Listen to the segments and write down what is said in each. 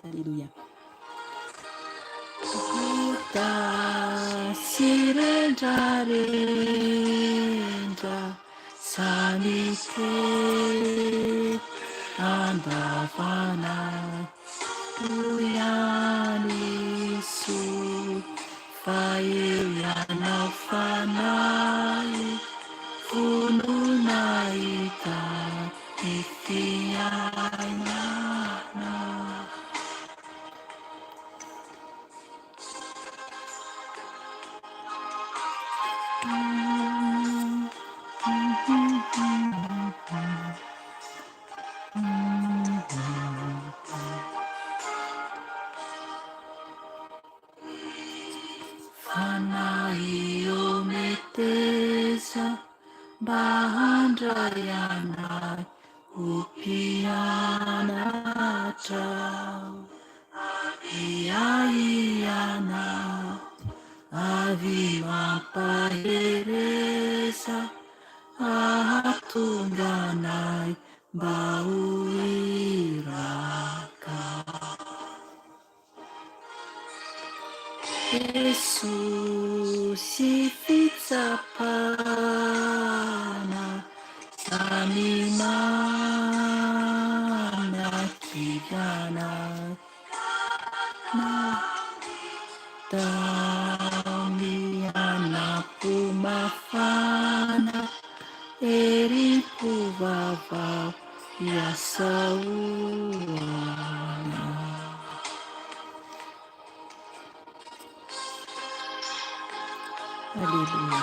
Alléluia. Sirenjarenja sanite andavana uyanisu faiyana fanai fununaita ifiana. Metesa Bahandrayana Upiana Trau Iaiana Avima Paheresa Atunganai Bauiraka Jesus Ifitsapana Samimana Kigana Damiana Pumafana Eripuvava Yasawana. Alléluia.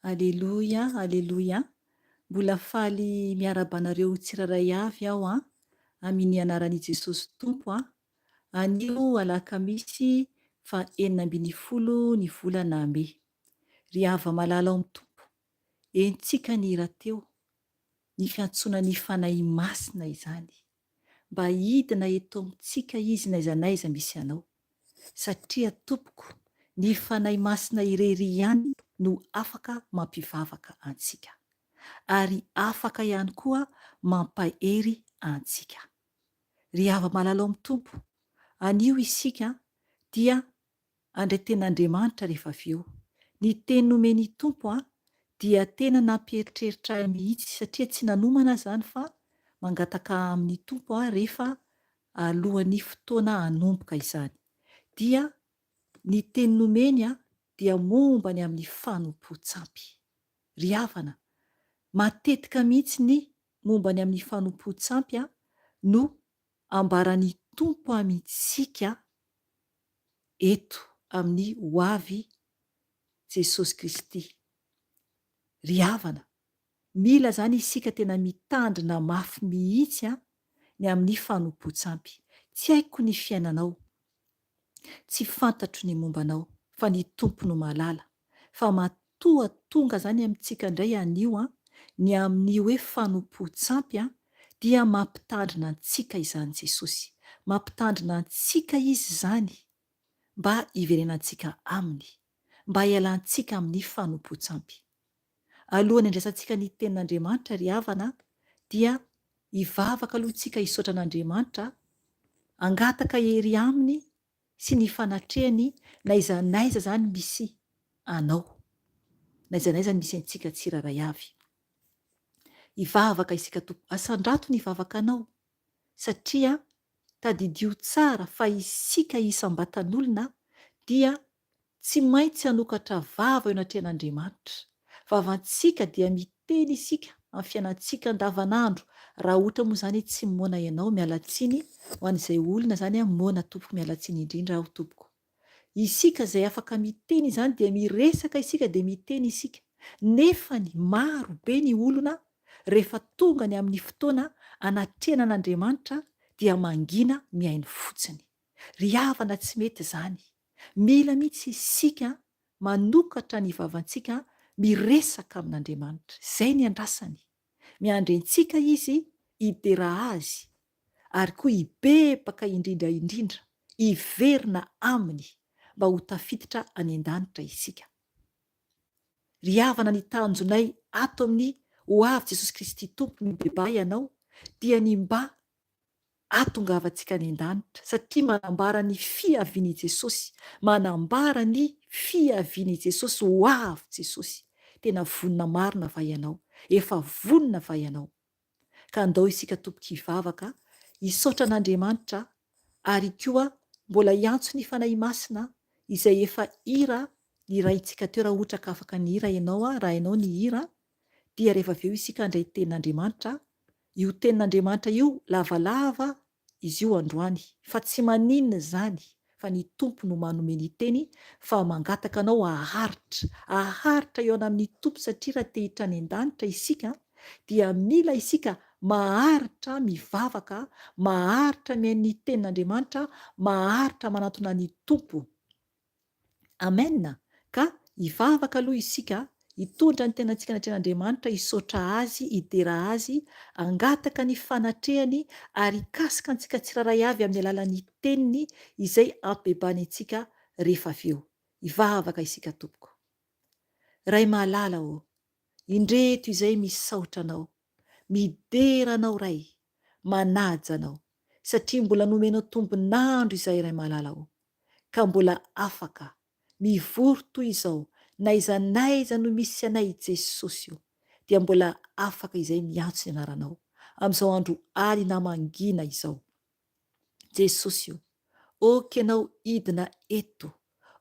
Alléluia, alléluia. Mbola faly miarabanareo tsiraray avy aho amin'ny anaran'i Jesosy Tompo anio alakamisy 29 ny volana May. Ry hava malala ao amin'ny Tompo, entsika ny rahateo ny fiantsonan'ny fanahy masina izany, mba hidina eto amintsika izy n'aiza n'aiza misy anao, satria Tompoko, ny fanahy masina irery ihany no afaka mampivavaka antsika, ary afaka ihany koa mampahery antsika. Ry hava malala ao amin'ny Tompo, anio isika dia andray ten'Andriamanitra rehefa avy eo. Ny teny nomen'ny Tompo dia tena nampieritreritra ahy mihitsy, satria tsy nanomana zany fa mangataka amin'ny Tompo rehefa alohan'ny fotoana hanomboka izany. Dia ny teny nomeny dia momba ny amin'ny fanompoan-tsampy. Ry havana, matetika mihitsy ny momba ny amin'ny fanompoan-tsampy no ambaran'ny Tompo amintsika eto amin'ny ho avy Jesosy Kristy. Ry havana, Mila zany isika tena mitandrina mafy mihitsy ny amin'ny fanompoan-tsampy. Tsy haiko ny fiainanao, tsy fantatro ny mombanao, fa ny tompo no mahalala. Fa matoa tonga zany amintsika indray anio ny amin'ny hoe fanompoan-tsampy dia mampitandrina antsika izany Jesosy. Mampitandrina antsika izy zany mba hiverenantsika aminy, mba hialantsika amin'ny fanompoan-tsampy. Alohan'ny andraisantsika ny tenin'Andriamanitra ry havana dia hivavaka aloha tsika hisaotra an'Andriamanitra, angataka hery aminy sy ny fanatrehany n'aiza n'aiza zany misy anao, n'aiza n'aiza misy antsika tsiraray avy. Hivavaka isika tompo, asan-drato ny hivavaka anao satria tadidio tsara fa isika isam-batan'olona dia tsy maintsy hanokatra vava eo anatrehan'Andriamanitra. Vavantsika dia miteny isika amin'ny fiainantsika andavanandro. Raha ohatra moa zany tsy mona ianao, miala tsiny ho an'izay olona zany mona tompoko, miala tsiny indrindra aho tompoko. Isika izay afaka miteny izany dia miresaka isika dia miteny isika. Nefany maro be ny olona rehefa tonga ny amin'ny fotoana anatrehana an'Andriamanitra dia mangina miaino fotsiny. Ry havana tsy mety zany. Mila mihitsy isika manokatra ny vavantsika miresaka amin'Andriamanitra. Zay ny andrasany. Miandry antsika izy hidera azy ary koa hibebaka indrindra indrindra, hiverina aminy mba ho tafiditra any an-danitra isika. Ry havana ny tanjonay ato amin'ny ho avy Jesosy Kristy tompo mibeba ianao dia ny mba atongavantsika any an-danitra, satria manambara ny fiavian'i Jesosy, manambara ny fiavian'i Jesosy ho avy Jesosy. Tena vonona marina va ianao, efa vonona va ianao. Ka andao isika tompoka hivavaka, hisaotra an'Andriamanitra ary koa mbola hiantso ny fanahy masina izay efa hira ny raintsika teo raha ohatra ka afaka ny hira ianao, raha ianao ny hira dia rehefa avy eo isika handray tenin'Andriamanitra. Io tenin'Andriamanitra io lavalava izy io androany, fa tsy maninona zany fa ny tompo no manome ny teny, fa mangataka anao aharitra eo amin'ny tompo, satria raha te hiditra any an-danitra isika dia mila isika maharitra mivavaka, maharitra miaino ny tenin'Andriamanitra, maharitra manatona ny tompo. Amen. Ka hivavaka aloha isika, hitondra ny tenantsika anatrehan'Andriamanitra, hisaotra azy, hidera azy, angataka ny fanatrehany ary hikasika antsika tsiraray avy amin'ny alalan'ny teniny izay ampibebany antsika rehefa avy eo. Hivavaka isika tompoko. Ray mahalala indreto izay misaotra anao, midera anao ray, manaja anao, satria mbola nomenao tombonandro izay ray mahalala ka mbola afaka mivory toy izao, n'aiza n'aiza no misy anay Jesosy io, dia mbola afaka izay miantso ny anaranao amin'izao andro alina mangina izao. Jesosy io, oky ianao idina eto,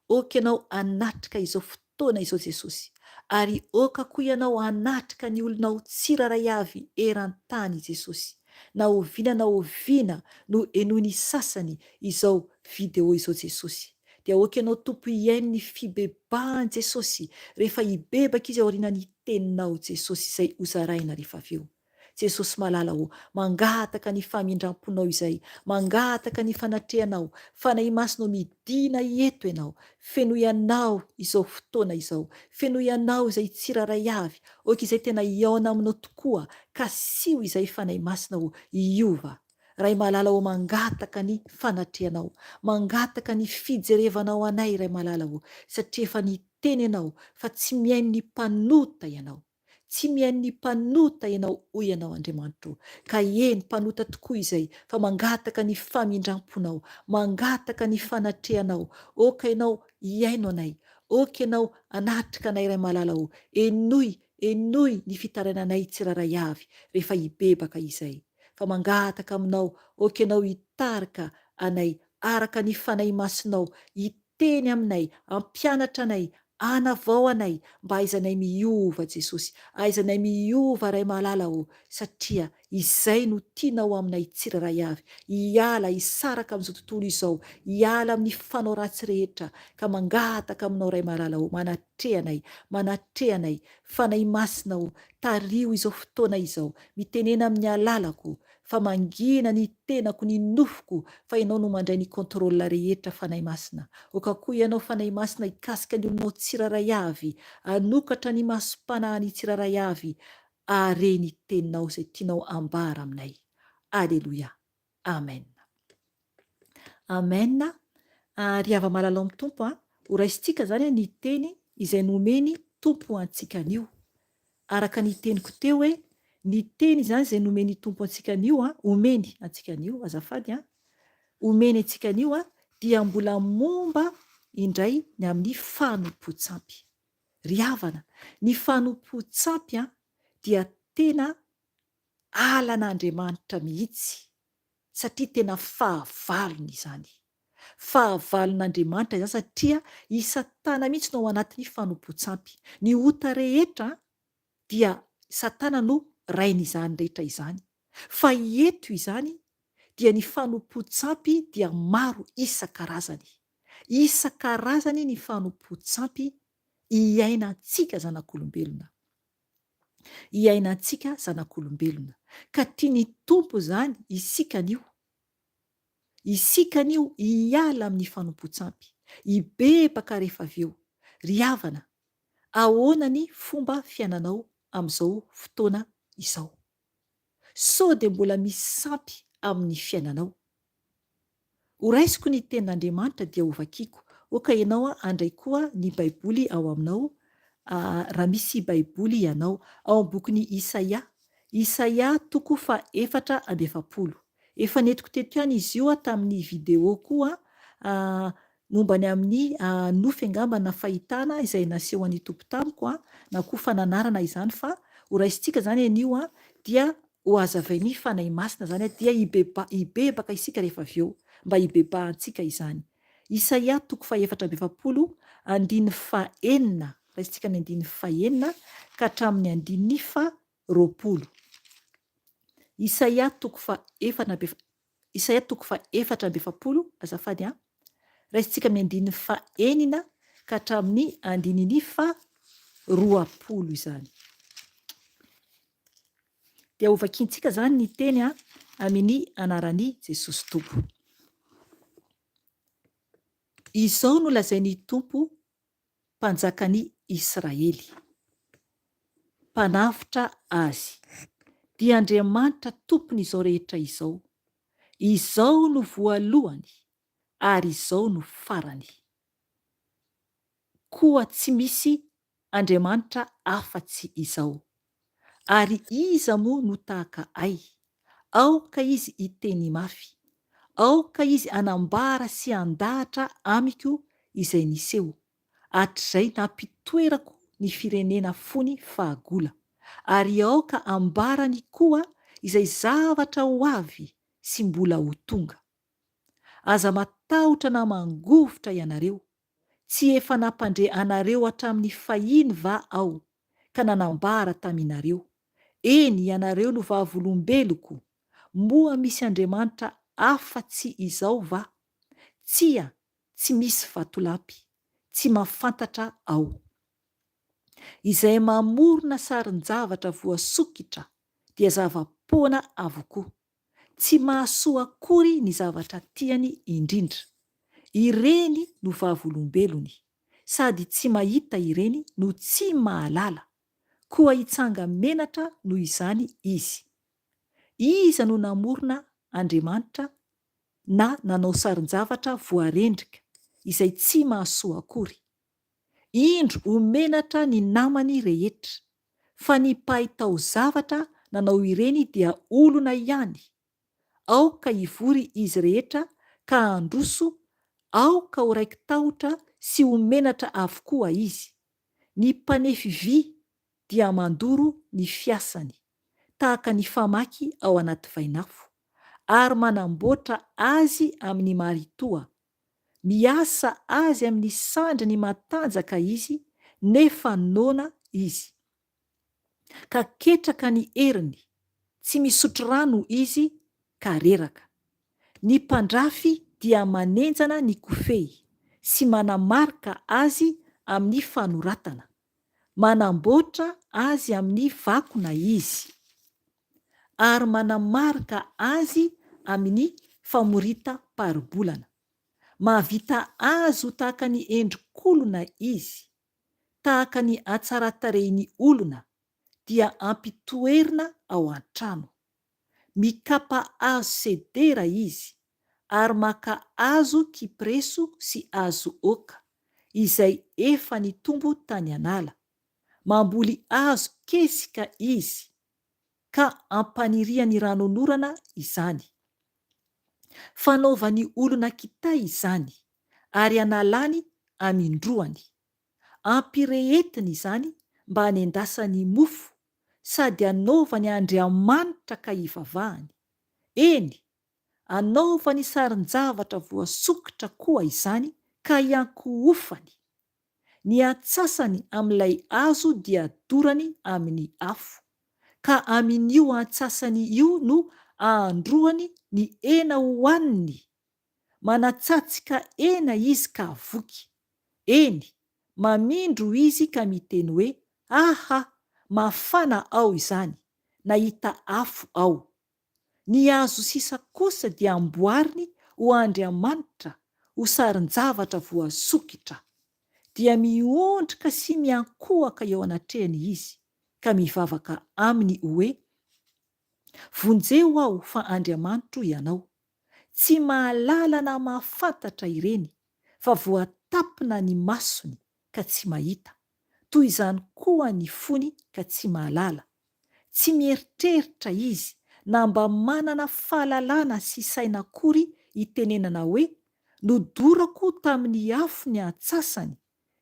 oky ianao anatrika izao fotoana izao Jesosy, ary oka koa ianao anatrika ny olonao tsiraray avy eran-tany Jesosy. Na oviana na oviana no enoy ny sasany izao video izao Jesosy. Dia oka ianao tompo hiaino ny fibebahany Jesosy rehefa hibebaka izy ao aorian'ny teninao Jesosy izay hozaraina rehefa avy eo. Jesosy malala mangataka ny famindram-ponao izay, mangataka ny fanatrehanao, fanahy masinao midina eto ianao, feno ianao izao fotoana izao, feno ianao izay tsiraray avy, oka izay tena hiaona aminao tokoa, ka sy ho izay fanahy masinao hiova. Ray malala mangataka ny fanatrehanao, mangataka ny fijerevanao anay ray malala satria efa niteny ianao fa tsy mihaino ny mpanota ianao. Tsy mihaino ny mpanota ianao hoy ianao Andriamanitra, ka eny mpanota tokoa izay fa mangataka ny famindram-ponao, mangataka ny fanatrehanao. Oka ianao hiaino anay, oka ianao anatrika anay ray malala enoy ny fitarainanay tsiraray avy rehefa hibebaka izay. Fa mangataka aminao, oka ianao hitarika anay araka ny fanahy masinao, hiteny aminay, ampianatra anay anavao anay mba aizanay miova Jesosy, aizanay miova Ray malala satria izay no tianao aminay tsiraray avy, hiala hisaraka amin'izao tontolo izao, hiala amin'ny fanao ratsy rehetra ka mangataka aminao Ray malala manatrehanay fanahy masina tario izao fotoana izao, mitenena amin'ny alalako fa mangina ny tenako ny nofoko fa ianao no mandray ny kontrola rehetra fanahy masina. Oka koa ianao fanahy masina hikasika ny olonao tsiraray avy, anokatra ny masom-panahiny tsiraray avy, are ny teninao izay tianao ambara aminay. Aleloia. Amen. Amen. Ry hava malala amin'ny tompo ho raisitsika zany ny teny izay nomeny tompo antsika anio. Araka ny teniko teo hoe ny teny zany izay nomeny tompo antsika anio omeny antsika anio azafady omeny antsika anio dia mbola momba indray ny amin'ny fanompo-tsampy. Ry havana, ny fanompo-tsampy dia tena alan'Andriamanitra mihitsy satria tena fahavalony izany. Fahavalon'Andriamanitra izany satria i-Satana mihitsy no ao anatin'ny fanompo-tsampy. Ny ota rehetra dia Satana no rain'izany rehetra izany. Fa eto izany dia ny fanompo-tsampy dia maro isan-karazany. Isan-karazany ny fanompo-tsampy iainantsika zanak'olombelona. Iainantsika zanak'olombelona. Ka tiany tompo zany isika anio hiala amin'ny fanompo-tsampy, hibebaka rehefa avy eo. Ry havana, ahoana ny fomba fiainanao amin'izao fotoana izao? Sao dia mbola misy sampy amin'ny fiainanao? Horaisiko ny tenin'Andriamanitra dia hovakiako. Oka ianao andray koa ny baiboly ao aminao, raha misy baiboly ianao, ao amin'ny bokin'ny Isaia toko 4:20. Efa nentiko teto ihany izy io tamin'ny video koa mombany amin'ny nofy angamba na fahitana izay naseho an'ny tompo tamiko na koa fananarana izany, fa horaisitsika zany anio dia ho azavain'ny fanahy masina zany dia hibebaka isika rehefa avy eo, mba hibebahantsika izany. Isaia toko 4:20 andininy 9, raisitsika ny andininy 9 ka hatramin'ny andininy 20. Isaia toko 4:20 azafady raisitsika amin'ny andininy 9 ka hatramin'ny andininy 20 izany. Dia hovakintsika zany ny teny amin'ny anaran'i Jesosy Tompo. Izao no lazain'ny Tompo mpanjakan'ny Israely, mpanafitra azy, dia Andriamanitra tompon'izao rehetra izao. Izao no voalohany ary izao no farany. Koa tsy misy Andriamanitra afa-tsy izao. Ary iza moa no tahaka ay? Aoka izy hiteny mafy, aoka izy anambara sy andahatra amiko izay niseho. Hatr'izay nampitoerako ny firenena fony fahagola. Ary aoka ambarany koa izay zavatra ho avy sy mbola ho tonga. Aza matahotra na mangovotra ianareo, tsy efa nampandre anareo hatramin'ny fahiny va aho ka nanambara taminareo? Eny, ianareo no vavolombeloko, moa misy Andriamanitra afa-tsy izao va? Tsia, tsy misy vatolampy, tsy mahafantatra aho. Izay mamorona sarin-javatra voasokitra dia zava-poana avokoa, tsy mahasoa akory ny zavatra tiany indrindra. Ireny no vavolombelony, sady tsy mahita ireny no tsy mahalala, koa hitsanga menatra noho izany izy. Iza no namorona Andriamanitra na nanao sarin-javatra voarendrika izay tsy mahasoa akory? Indro homenatra ny namany rehetra, fa ny mpahay tao-zavatra nanao ireny dia olona ihany. Aoka hivory izy rehetra ka handroso, aoka ho raiky tahotra sy homenatra avokoa izy. Ny mpanefy vy dia mandoro ny fiasany, tahaka ny famaky ao anaty vainafo, ary manamboatra azy amin'ny maritoa. Miasa azy amin'ny sandry ny matanjaka izy, nefa nona izy, ka ketraka ny heriny, tsy misotro rano izy ka reraka. Ny mpandrafy dia manenjana ny kofehy sy manamarika azy amin'ny fanoratana, manamboatra azy amin'ny vakona izy, ary manamarika azy amin'ny famorita-paribolana. Mahavita azy ho tahaka ny endrik'olona izy, tahaka ny hatsaran-tarehin'ny olona, dia ampitoerina ao an-trano. Mikapa hazo sedera izy, ary maka hazo kipreso sy hazo oka, izay efa nitombo tany an'ala. Mamboly hazo kesika izy, ka ampaniriany ranon'orana izany. Fanaovany olona kitay izany, ary analany amindroany. Ampirehetiny izany mba hanendasany mofo, sady anaovany Andriamanitra ka hivavahany. Eny, anaovany sarin-javatra voasokitra koa izany ka hiankohofany. Ny atsasany amin'ilay hazo dia dorany amin'ny afo, ka amin'io atsasany io no ahandroany ny hena hohaniny. Manatsatsika hena izy ka voky. Eny, mamindro izy ka miteny hoe, aha, mafana ao izany, nahita afo ao. Ny hazo sisa kosa dia amboariny ho Andriamanitra, ho sarin-javatra voasokitra, dia miondrika sy miankohaka eo anatrehany izy, ka mivavaka aminy hoe, vonjeo aho fa Andriamanitra ianao. Tsy mahalala na mahafantatra ireny, fa voatapina ny masony ka tsy mahita. Toy izany koa ny fony ka tsy mahalala. Tsy mieritreritra izy, na mba manana fahalalana sy saina akory hitenenana hoe, nodorako tamin'ny afo ny atsasany.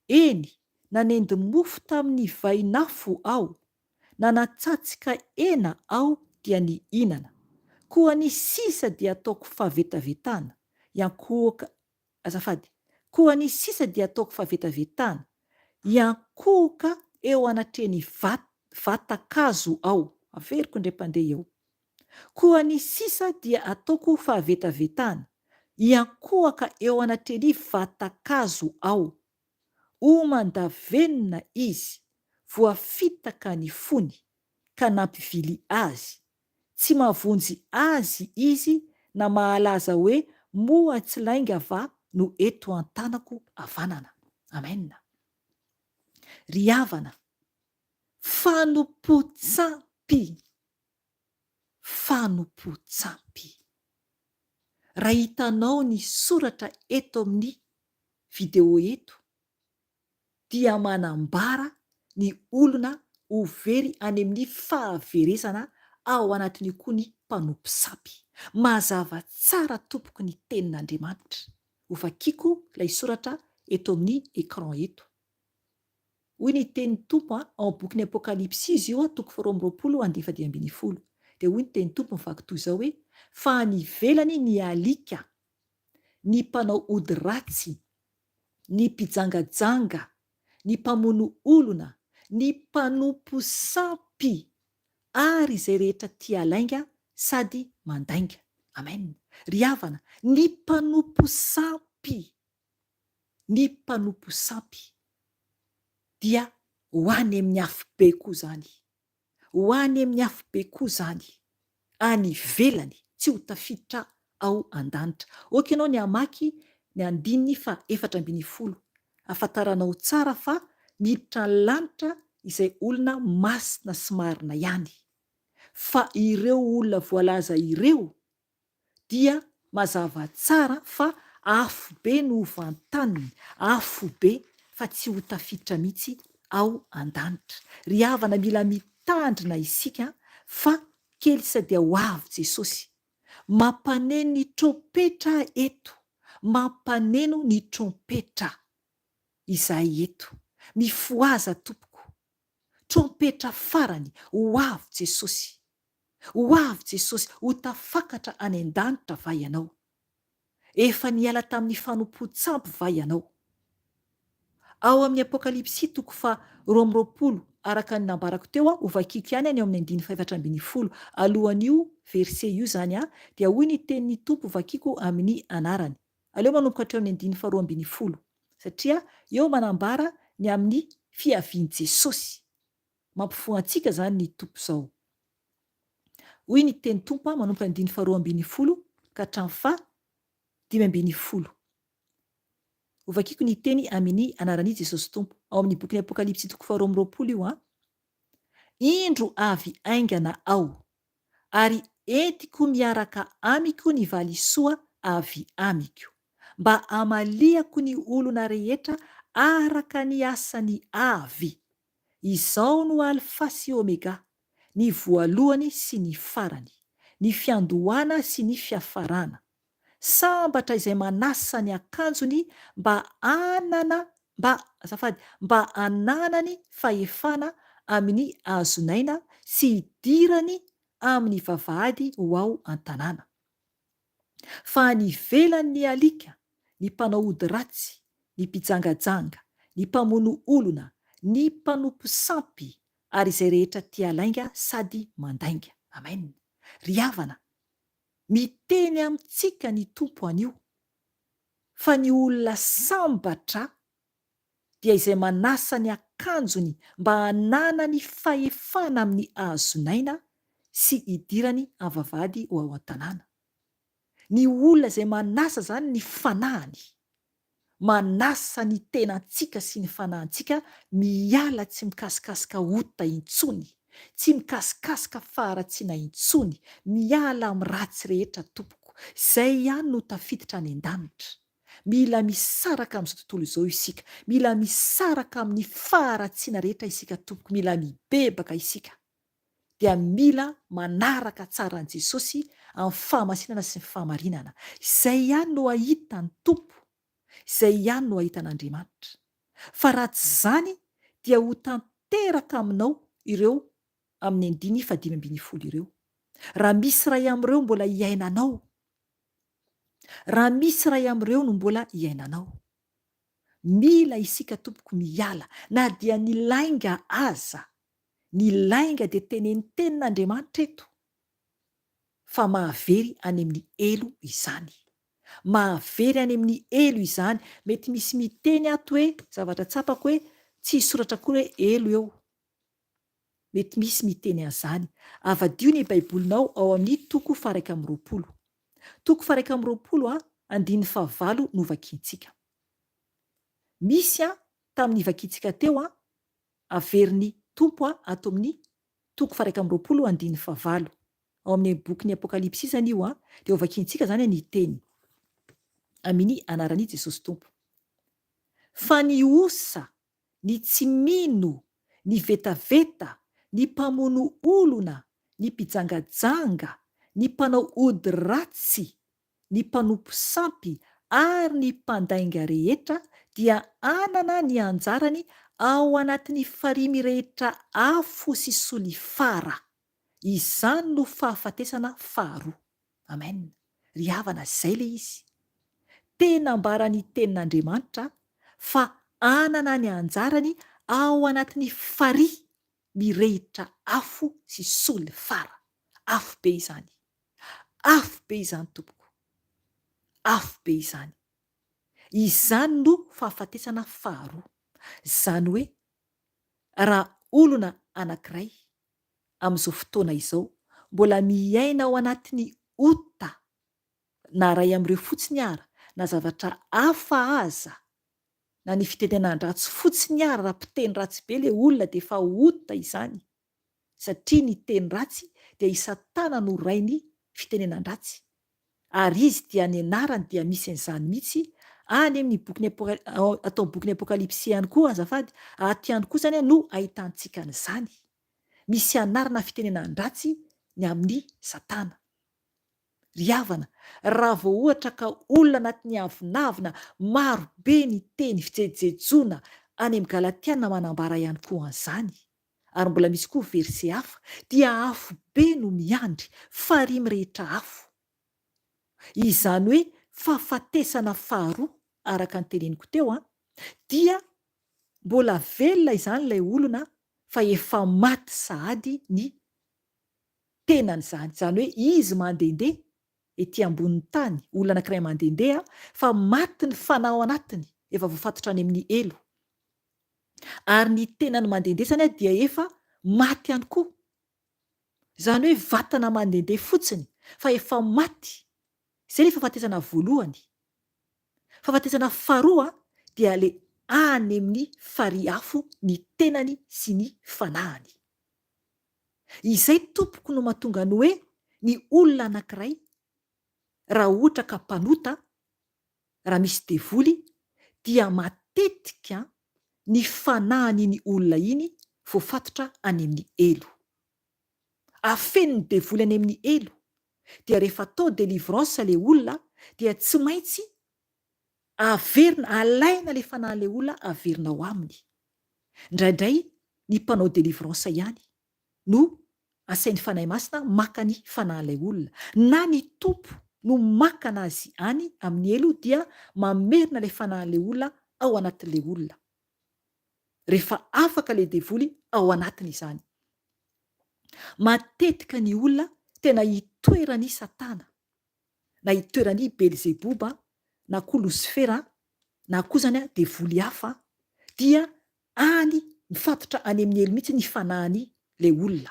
Eny, nanendy mofo tamin'ny vainafo aho, na natsatsika hena aho dia nihinana. Koa ny sisa dia ataoko fahavetavetana, koa ny sisa dia ataoko fahavetavetana, hiankohoka eo anatrehany vatan-kazo aho. Averiko indray mpandeha eo. Koa ny sisa dia ataoko fahavetavetana, hiankohaka eo anatrehany vatan-kazo aho. Homan-davenona izy, voafitaka ny fony, ka nampivily azy. Tsy mavonjy azy izy, na mahalaza hoe moa tsy lainga va no eto an-tanako havanana. Amen. Ry havana, fanompo-tsampy, fanompo-tsampy. Raha hitanao ny soratra eto amin'ny video eto, dia manambara ny olona ho very any amin'ny fahaverezana ao anatin'io koa ny mpanompo-tsampy. Mazava tsara tompoko ny tenin'Andriamanitra. Ho vakiako ilay soratra eto amin'ny écran eto. Hoy ny tenin'ny tompo ao bokin'ny Apokalipsy izy io, 2:20-10. Dia hoy ny tenin'ny tompo mivaky toy izao hoe, fa any ivelany ny alika, ny mpanao ody ratsy, ny mpijangajanga, ny mpamono olona, ny mpanompo-tsampy, ary izay rehetra tia lainga sady mandainga. Amen. Ry havana, ny mpanompo-tsampy, ny mpanompo-tsampy dia ho any amin'ny afo be koa izany. Ho any amin'ny afo be koa izany. Any ivelany, tsy ho tafiditra ao an-danitra. Oka ianao ny hamaky ny 4:10. Ahafantaranao tsara fa miditra ny lanitra izay olona masina sy marina ihany. Fa ireo olona voalaza ireo dia mazava tsara fa afo be no vantaniny, afo be fa tsy ho tafiditra mihitsy ao an-danitra. Ry havana, mila mitandrina isika fa kely sady ho avy Jesosy. Mampaneno ny trompetra eto, mampaneno ny trompetra izahay eto. Mifoaza tompoko, trompetra farany, ho avy Jesosy. Ho avy Jesosy, ho tafakatra any an-danitra va ianao? Efa niala tamin'ny fanompo-tsampy va ianao? Ao amin'ny Apokalipsy 2:20 araka ny nambarako teo ho vakiako ihany any ao amin'ny 14:10. Alohan'io verset io zany dia hoy ny tenin'ny Tompo vakiako amin'ny anarany. Aleo manomboka hatreo amin'ny 12:20 satria eo manambara ny amin'ny fiavian'i Jesosy. Mampifoha antsika zany ny Tompo zao. Hoy ny tenin'ny Tompo manomboka ny 12:20 ka hatramin'ny 5:20. Ho vakiako ny teny amin'ny anaran'i Jesosy Tompo. Ao amin'ny bokin'ny Apokalipsy 2:20 io indro avy aingana aho, ary entiko miaraka amiko ny valisoa avy amiko, mba amaliako ny olona rehetra araka ny asany avy. Izao no Alfa sy Omega, ny voalohany sy ny farany, ny fiandohana sy ny fiafarana. Sambatra izay manasa ny akanjony mba ananany fahefana amin'ny azonaina sy hidirany amin'ny vavahady ho ao an-tanàna. Fa ny ivelan'ny alika, ny mpanao ody ratsy, ny mpijangajanga, ny mpamono olona, ny mpanompo sampy, ary izay rehetra tia lainga sady mandainga. Amen. Ry havana, miteny amintsika ny Tompo anio fa ny olona sambatra dia izay manasa ny akanjony mba hanana ny fahefana amin'ny azonaina sy hidirany amin'ny vavahady ho ao an-tanàna. Ny olona izay manasa zany ny fanahany, manasa ny tenantsika sy ny fanahintsika, miala tsy mikasikasika ota intsony, tsy mikasikasika faharatsiana intsony, miala amin'ny ratsy rehetra Tompoko. Izay ihany no tafiditra any an-danitra. Mila misaraka amin'izao tontolo izao isika, mila misaraka amin'ny faharatsiana rehetra isika Tompoko, mila mibebaka isika. Dia mila manaraka tsara an' Jesosy amin'ny fahamasinana sy ny fahamarinana. Izay ihany no ahita ny Tompo, izay ihany no ahita an'Andriamanitra. Fa raha tsy zany dia ho tanteraka aminao ireo amin'ny 5:20 ireo. Raha misy iray amin'ireo mbola iainanao, raha misy iray amin'ireo no mbola iainanao, mila isika Tompoko miala, na dia ny lainga aza. Ny lainga dia tenen'ny tenin'Andriamanitra eto, fa mahavery any amin'ny elo izany. Mahavery any amin'ny elo izany. Mety misy miteny ato hoe, zavatra tsapako hoe, tsy soratra koa hoe elo eo. Mety misy miteny an'izany. Avadio ny baibolinao ao amin'ny 2:20. 2:20 andininy 9 no vakiantsika. Misy tamin'ny vakiantsika teo averin'ny Tompo ato amin'ny 2:20 andininy 9. Ao amin'ny bokin'ny Apokalipsy zany io dia ho vakiantsika zany ny teny amin'ny anaran'i Jesosy Tompo. Fa ny osa, ny tsy mino, ny vetaveta, ny mpamono olona, ny mpijangajanga, ny mpanao ody ratsy, ny mpanompo sampy, ary ny mpandainga rehetra dia anana ny anjarany ao anatin'ny farimy rehetra afo sy solifara. Izany no fahafatesana faharoa. Amen. Ry havana, izay le izy. Tena ambarany tenin'Andriamanitra fa anana ny anjarany ao anatin'ny fary mirehitra afo sy solifara. Afo be izany. Afo be izany Tompoko. Afo be izany. Izany no fahafatesana faharoa. Izany hoe, raha olona anankiray amin'izao fotoana izao mbola miaina ao anatin'ny ota, na ray amin'ireo fotsiny ara, na zavatra hafa aza, na ny fitenenana-dratsy fotsiny ara, raha mpiteny ratsy be le olona dia efa ota izany. Satria ny teny ratsy dia isa-tana no rainy fitenenan-dratsy. Ary izy dia ny anarany dia misy an'izany mihitsy any amin'ny atao bokin'ny Apokalipsy ihany koa azafady, aty ihany koa zany no ahitantsika an'izany. Misy anarana fitenenan-dratsy ny amin'ny Satana. Ry havana, raha vao ohatra ka olona anatin'ny avinavina maro be ny teny fijejoana any amin'ny Galatiana manambara ihany koa an'izany, ary mbola misy koa verset hafa, dia afo be no miandry farimy rehetra afo. Izany hoe fahafatesana faharoa araka ny teneniko teo dia mbola velona izany ilay olona fa efa maty sahady ny tenany zany. Zany hoe izy mandehandeha ety ambonin'ny tany, olona anankiray mandehandeha fa maty ny fanahy anatiny, efa voafatotra any amin'ny elo. Ary ny tenany mandehandeha zany dia efa maty ihany koa. Zany hoe vatana mandehandeha fotsiny fa efa maty. Izay ilay fahafatesana voalohany. Fahafatesana faharoa dia le any amin'ny fariafo ny tenany sy ny fanahiny. Izay tompoko no mahatonga ny hoe ny olona anankiray raha ohatra ka mpanota, raha misy devoly, dia matetika ny fanahin'iny olona iny voafatotra any amin'ny elo. Afeniny devoly any amin'ny elo. Dia rehefa atao délivrance le olona dia tsy maintsy averina, alaina le fanahin'le olona averina ao aminy. Indraindray ny mpanao délivrance ihany no asain'ny fanahy masina maka ny fanahin'ilay olona, na ny tompo no maka anazy any amin'ny elo dia mamerina le fanahin'le olona ao anatin'le olona. Rehefa afaka le devoly ao anatiny izany. Matetika ny olona tena hitoeran'ny Satana, na hitoeran'ny Belzeboba, na koa Losifera, na koa zany devoly hafa, dia any mifatotra any amin'ny elo mihitsy ny fanahiny le olona.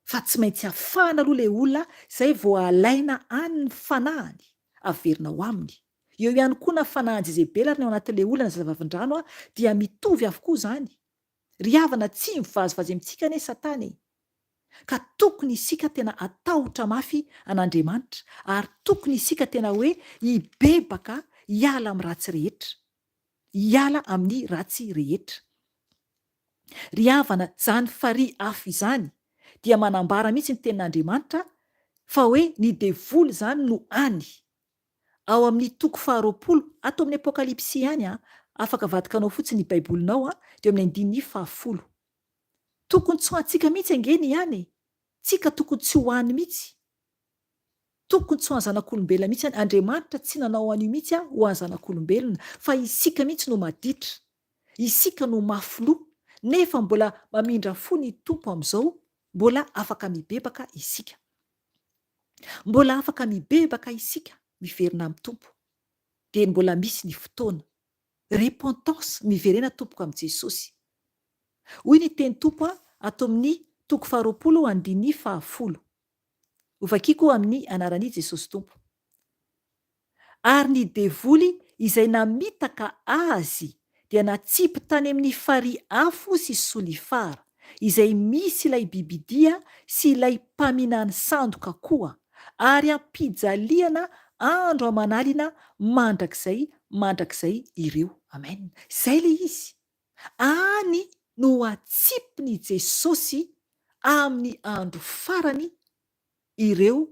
Fa tsy maintsy afahana aloha le olona izay vao alaina any ny fanahiny averina ao aminy. Eo ihany koa na fanahin Jezebela ary ny ao anatin'le olona na zava-vavindrano dia mitovy avokoa izany. Ry havana tsy mivazivazy amintsika anie Satana e. Ka tokony isika tena atahotra mafy an'Andriamanitra, ary tokony isika tena hoe hibebaka hiala amin'ny ratsy rehetra, hiala amin'ny ratsy rehetra. Ry havana, zany farihy afo izany dia manambara mihitsy ny tenin'Andriamanitra fa hoe ny devoly zany no any. Ao amin'ny toko 20, ato amin'ny Apokalipsy ihany afaka vadikanao fotsiny ny baibolinao dia amin'ny 10:10. Tokony tsy ho antsika mihitsy angeny ihany. Tsika tokony tsy ho any mihitsy. Tokony tsy ho any zanak'olombelona mihitsy. Andriamanitra tsy nanao an'io mihitsy ho any zanak'olombelona, fa isika mihitsy no maditra. Isika no mafy-loha, nefa mbola mamindra fo ny tompo amin'izao, mbola afaka mibebaka isika. Mbola afaka mibebaka isika miverina amin'ny tompo. Dia mbola misy ny fotoana. Repentance, miverena tompoko amin'i Jesosy. Hoy ny teny tompo ato amin'ny toko 20:10. Hovakiako amin'ny anaran'i Jesosy tompo. Ary ny devoly izay namitaka azy dia natsipy tany amin'ny farihy afo sy solifara, izay misy ilay bibidia sy ilay mpaminany sandoka koa, ary ampijaliana andro aman'alina mandrakizay ireo. Amen. Zay le izy. Any no atsipiny Jesosy amin'ny andro farany ireo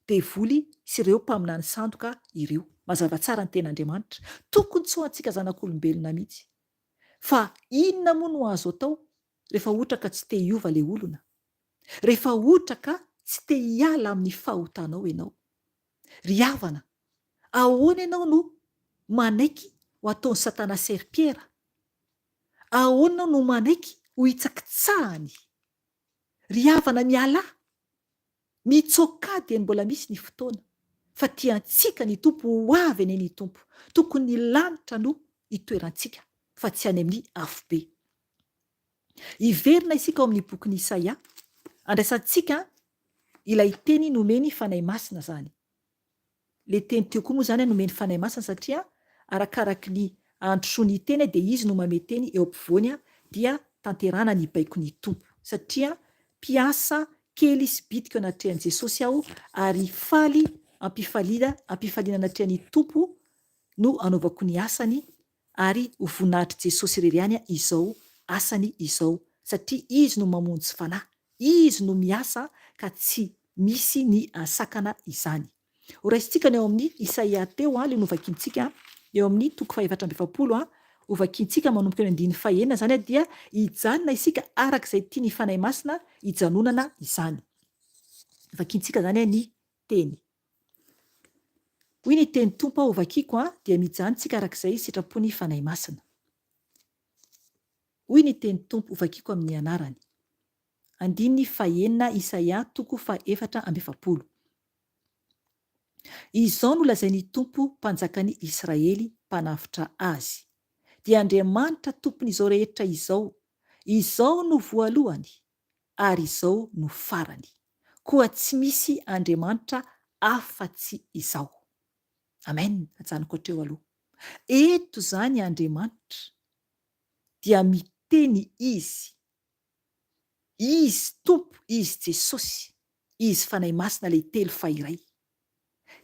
devoly sy ireo mpaminany sandoka ireo. Mazava tsara ny ten'Andriamanitra. Tokony tsy ho antsika zanak'olombelona mihitsy. Fa inona moa no azo atao rehefa ohatra ka tsy te hiova le olona? Rehefa ohatra ka tsy te hiala amin'ny fahotanao ianao? Ry havana, ahoana ianao no manaiky ho ataon'ny Satana serpiera? Ahoana no manaiky ho hitsakitsahany? Ry havana, miala, mitsokady mbola misy ny fotoana, fa tiantsika ny tompo ho avy eny ny tompo. Tokony ny lanitra no itoerantsika, fa tsy any amin'ny afobe. Iverina isika ao amin'ny bokin'i Isaia, andraisantsika ilay teny nomeny fanahy masina zany. Le teny teo koa moa zany nomeny fanahy masina satria arakaraky ny androsoa ny teny dia izy no manome teny eo ampovoany dia tanterana ny baikon'ny tompo. Satria mpiasa kely sy bitika eo anatrehan'i Jesosy aho, ary faly ampifaliana anatrehan'ny tompo no anaovako ny asany, ary ho voninahitry Jesosy irery ihany izao asany izao, satria izy no mamonjy fanahy, izy no miasa ka tsy misy ny asakana izany. Horaisintsika ny eo amin'ny Isaia teo le novakiantsika eo amin'ny toko 420 hovakiantsika manomboka eo 9:9 zany dia hijanona isika arak'izay tia ny fanahy masina hijanonana izany. Vakiantsika zany ny teny. Hoy ny teny tompo hovakiako dia mijanontsika arak'izay sitrapon'ny fanahy masina. Hoy ny teny Tompo vakiako amin'ny anarany. 9 Isaia 4:7. Izao no lazain'ny Tompo mpanjakan'ny Israely mpanafitra azy. Dia Andriamanitra tompon'izao rehetra izao. Izao no voalohany ary izao no farany. Koa tsy misy Andriamanitra afa-tsy izao. Amen. Ajanoko hatreo aloha. Eto zany Andriamanitra dia miteny izy. Izy Tompo, izy Jesosy, izy fanahy masina ilay telo fa iray.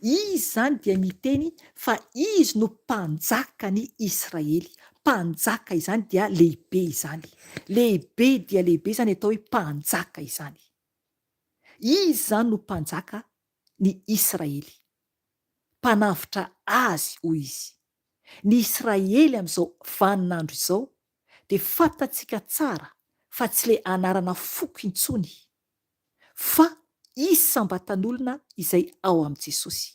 Izy zany dia miteny fa izy no mpanjaka ny Israely. Mpanjaka izany dia lehibe izany. Lehibe dia lehibe izany atao hoe mpanjaka izany. Izy zany no mpanjaka ny Israely. Mpanafitra azy hoy izy. Ny Israely amin'izao vaninandro izao dia fantatsika tsara fa tsy le anarana foko intsony, fa isam-batan'olona izay ao amin'i Jesosy.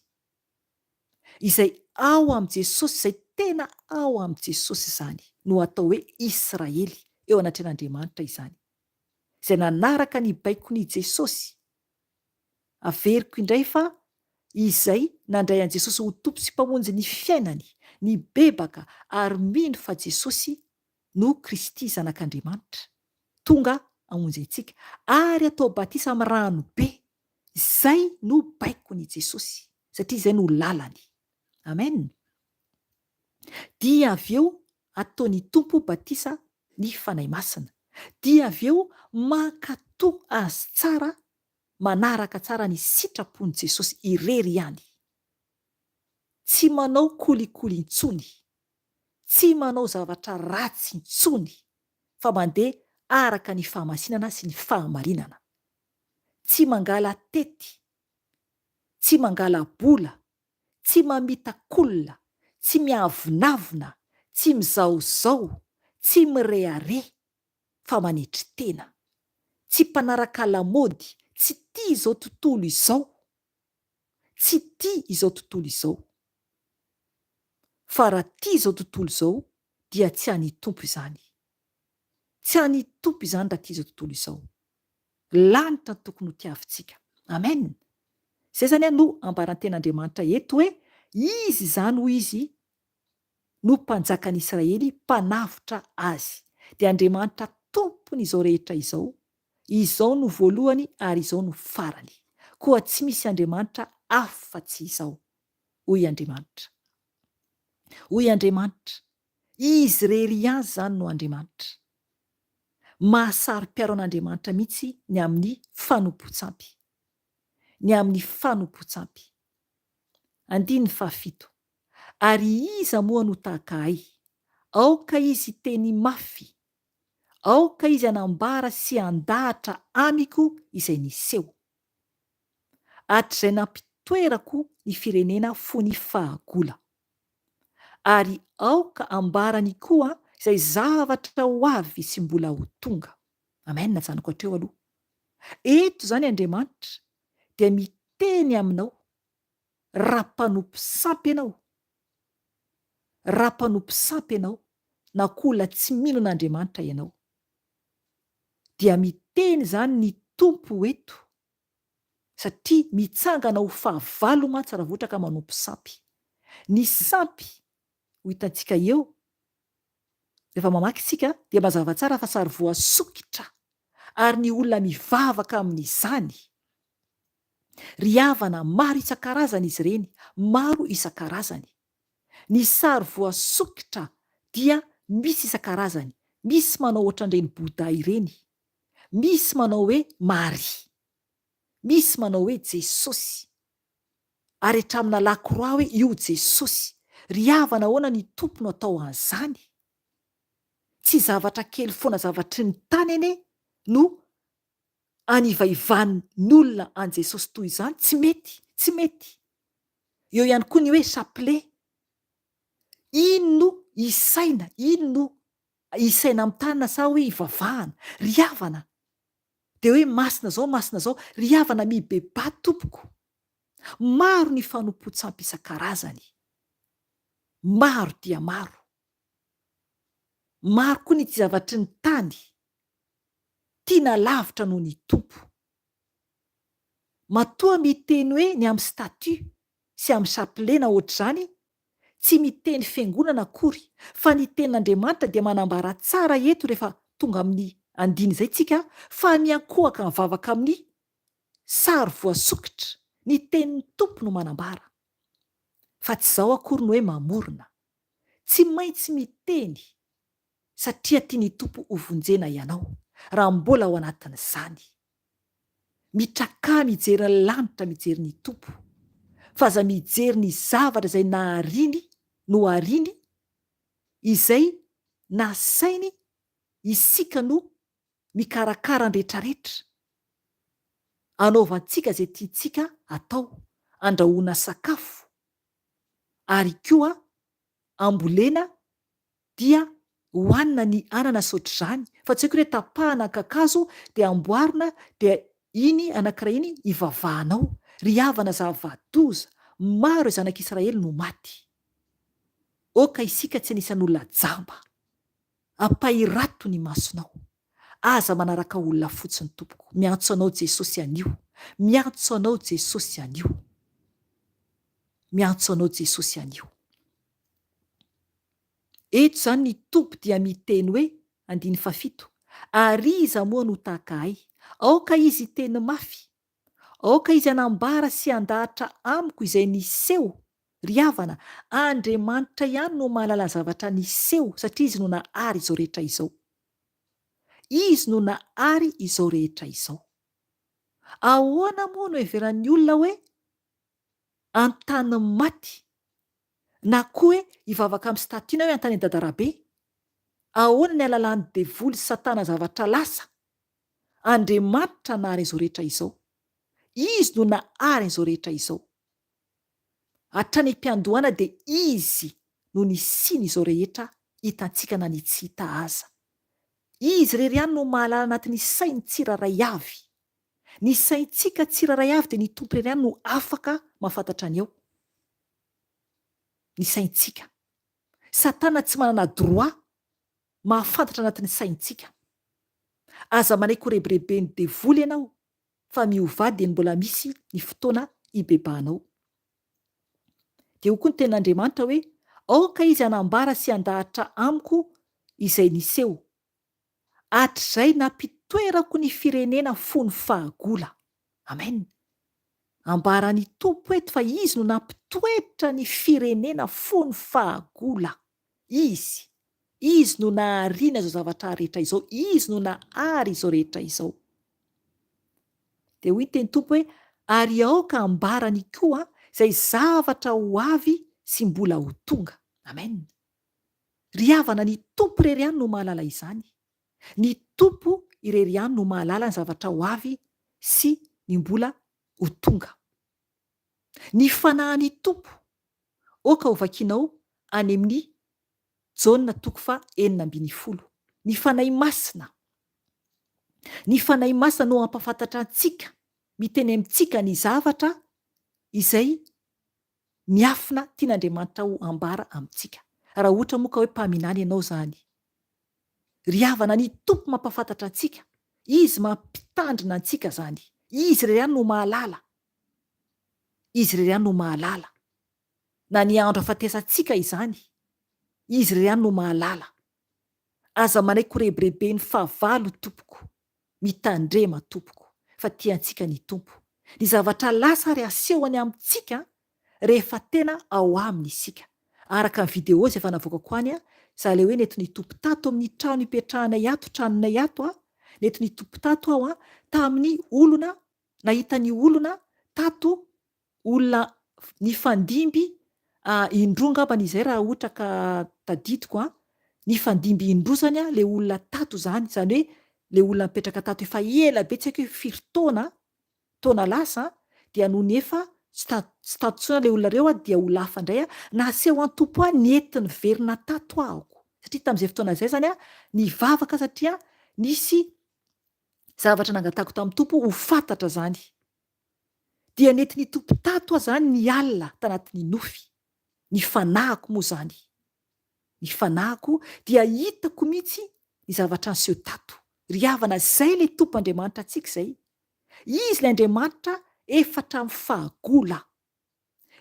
Izay ao amin'i Jesosy, izay tena ao amin'i Jesosy izany no atao hoe Israely eo anatren'Andriamanitra izany. Izay nanaraka ny baikon'i Jesosy. Averiko indray fa izay nandray an' Jesosy ho tompo sy mpamonjy ny fiainany, ny bebaka, ary mino fa Jesosy no Kristy zanak'Andriamanitra, tonga hamonjy antsika, ary atao batisa amin'ny rano be. Izay no baikon'i Jesosy, satria izay no lalany. Amen. Dia avy eo ataon'ny Tompo batisa ny fanahy masina. Dia avy eo mankatoa azy tsara, manaraka tsara ny sitrapon'i Jesosy irery ihany. Tsy manao kolikoly intsony, tsy manao zavatra ratsy intsony, fa mandeha araka ny fahamasinana sy ny fahamarinana. Tsy mangala tety, tsy mangala bola, tsy mamitakolona, tsy miavonavona, tsy mizaozao, tsy mirehare, fa manetry tena. Tsy mpanaraka lamody, tsy tia izao tontolo izao, tsy tia izao tontolo izao. Fa raha tia izao tontolo izao dia tsy any Tompo izany. Tsy any Tompo izany raha tia izao tontolo izao. Lanitra no tokony ho tiavintsika. Amen. Izay zany no ambaranten'Andriamanitra eto hoe izy izany hoy izy no mpanjakan'ny Israely, mpanafitra azy. Dia Andriamanitra tompon'izao rehetra izao. Izao no voalohany ary izao no farany. Koa tsy misy Andriamanitra afa-tsy izao. Hoy Andriamanitra. Hoy Andriamanitra. Izy rery ihany zany no Andriamanitra. Mahasaro-piaro an'Andriamanitra mihitsy ny amin'ny fanompontsampy. Ny amin'ny fanompontsampy. 7. Ary iza moa no tahaka ahy? Aoka izy teny mafy. Aoka izy anambara sy andahatra amiko izay niseho. Hatr'izay nampitoerako ny firenena fony fahagola. Ary aoka ambarany koa izay zavatra ho avy sy mbola ho tonga. Amen. Najanoko hatreo aloha. Eto zany Andriamanitra dia miteny aminao. Raha mpanompo sampy ianao. Raha mpanompo sampy ianao, na koa tsy mino an'Andriamanitra ianao, dia miteny zany ny Tompo eto, satria mitsangana ho fahavalo mantsy raha ohatra ka manompo sampy. Ny sampy ho hitantsika eo rehefa mamaky isika dia mazava tsara fa sary voasokitra, ary ny olona mivavaka amin'izany. Ry havana maro isan-karazany izy ireny, maro isan-karazany. Ny sary voasokitra dia misy isan-karazany. Misy manao ohatran'ireny Boda ireny, misy manao hoe Maria, misy manao hoe Jesosy, ary hatramina lakroa hoe io Jesosy. Ry havana ahoana ny Tompo no atao an'izany? Tsy zavatra kely foana zavatry ny tany anie no anivaivan'olona an' Jesosy toy izany. Tsy mety, tsy mety. Eo ihany koa ny hoe chapelet. Ino no isaina? Ino no isaina amin'ny tanana sa hoe ivavahana? Ry havana dia hoe masina zao, ry havana mibeba tompoko. Maro ny fanompontsampy isan-karazany. Maro dia maro. Maro koa ny ty zavatry ny tany tiana lavitra noho ny tompo. Matoa miteny hoe ny amin'ny statut sy amin'ny chapelet na ohatr'izany tsy miteny fiangonana akory, fa ny tenin'Andriamanitra dia manambara tsara eto rehefa tonga amin'ny andiny izay tsika fa miankohaka mivavaka amin'ny sary voasokitra. Ny tenin'ny tompo no manambara fa tsy izao akory no hoe mamorona, tsy maintsy miteny satria tiany tompo hovonjena ianao raha mbola ao anatin'izany. Mitrakà mijery ny lanitra, mijery ny tompo, fa aza mijery ny zavatra izay nahariany no hariany, izay nasainy isika no mikarakara ny rehetrarehetra, anaovantsika izay tiantsika atao, andrahoana sakafo, ary koa ambolena dia hohanina ny anana sy ohatr'izany, fa tsy haiko hoe tapahana kakazo dia amboarina dia iny anankiray iny ivavahanao. Ry havana zava-doza, maro zanak'Israely no maty. Oka isika tsy anisan'olona jamba, ampahirato ny masonao. Aza manaraka olona fotsiny tompoko. Miantso anao Jesosy anio, miantso anao Jesosy anio, miantso anao Jesosy anio. Eto izany ny tompo dia miteny hoe, 7, ary iza moa no tahaka ahy, aoka izy teny mafy, aoka izy anambara sy andahatra amiko izay niseho. Ry havana, Andriamanitra ihany no mahalala zavatra niseho, satria izy no nahary izao rehetra izao. Izy no nahary izao rehetra izao. Ahoana moa no heveran'ny olona hoe antany maty, na koa hoe hivavaka amin'ny statut na hoe antany dadarabe? Ahoana ny alalan'ny devoly sy satana zavatra lasa? Andriamanitra nahary izao rehetra izao. Izy no nahary izao rehetra izao. Hatrany am-piandohana dia izy no nisiny izao rehetra hitantsika na ny tsy hita aza. Izy irery ihany no mahalala anatin'ny sainy tsiraray avy. Ny saintsika tsiraray avy dia ny tompo irery ihany no afaka mahafantatra any eo. Ny saintsika. Satana tsy manana droit mahafantatra anatin'ny saintsika. Aza manaiky ho rebrebeny devoly ianao, fa miovady dia mbola misy ny fotoana hibebanao. Dia ho koa ny tenin'Andriamanitra hoe, aoka izy anambara sy andahatra amiko izay niseho. Hatr'izay nampitoerako ny firenena fony fahagola. Amen. Ambarany tompo eto fa izy no nampitoetra ny firenena fony fahagola. Izy no nahariana izao zavatra rehetra izao. Izy no nahary izao rehetra izao. Dia hoy teny tompo hoe, ary aoka ambarany koa izay zavatra ho avy sy mbola ho tonga. Amen. Ry havana, ny tompo irery ihany no mahalala izany. Ny tompo irery ihany no mahalala ny zavatra ho avy sy ny mbola ho tonga. Ny fanahin'ny tompo, oka ho vakianao any amin'ny Jaona 9:10. Ny fanahy masina. Ny fanahy masina no ampafantatra antsika, miteny amintsika ny zavatra izay miafina tian'Andriamanitra ho ambara amintsika. Raha ohatra moa ka hoe mpaminany ianao izany. Ry havana, ny tompo mampafantatra antsika. Izy mampitandrina antsika izany. Izy irery ihany no mahalala. Izy irery ihany no mahalala. Na ny andro ahafatesantsika izany, izy irery ihany no mahalala. Aza manaiky ho rebrebeny fahavalo tompoko, mitandrema tompoko, fa tiantsika ny tompo. Ny zavatra lasa ary asehony amintsika rehefa tena ao aminy isika. Araka ny video izay efa navoakako any, izay hoe nety ny tompo tato amin'ny trano ipetrahanay ato, tranonay ato, nety ny tompo tato aho tamin'ny olona, nahita ny olona tato, olona nifandimby indronga ambany izay raha ohatra ka tadidiko, nifandimby indrozany le olona tato izany, izany hoe le olona mipetraka tato efa ela be, tsy haiko hoe firy taona lasa, dia noho ny efa tsy tato intsony le olona ireo dia ho lafa indray, naseho an-tompo nentiny verina tato ahako. Satria tamin'izay fotoana izay izany nivavaka, satria nisy zavatra nangatako tamin'ny tompo ho fantatra izany. Dia nety ny tompo tato izany ny alina tanatin'ny nofy. Ny fanahiko moa izany. ny fanahiko dia hitako mihitsy ny zavatra anseho tato. Ry havana, zay le tompo Andriamanitra antsika izay. Izy le Andriamanitra efatra amin'ny fahagola.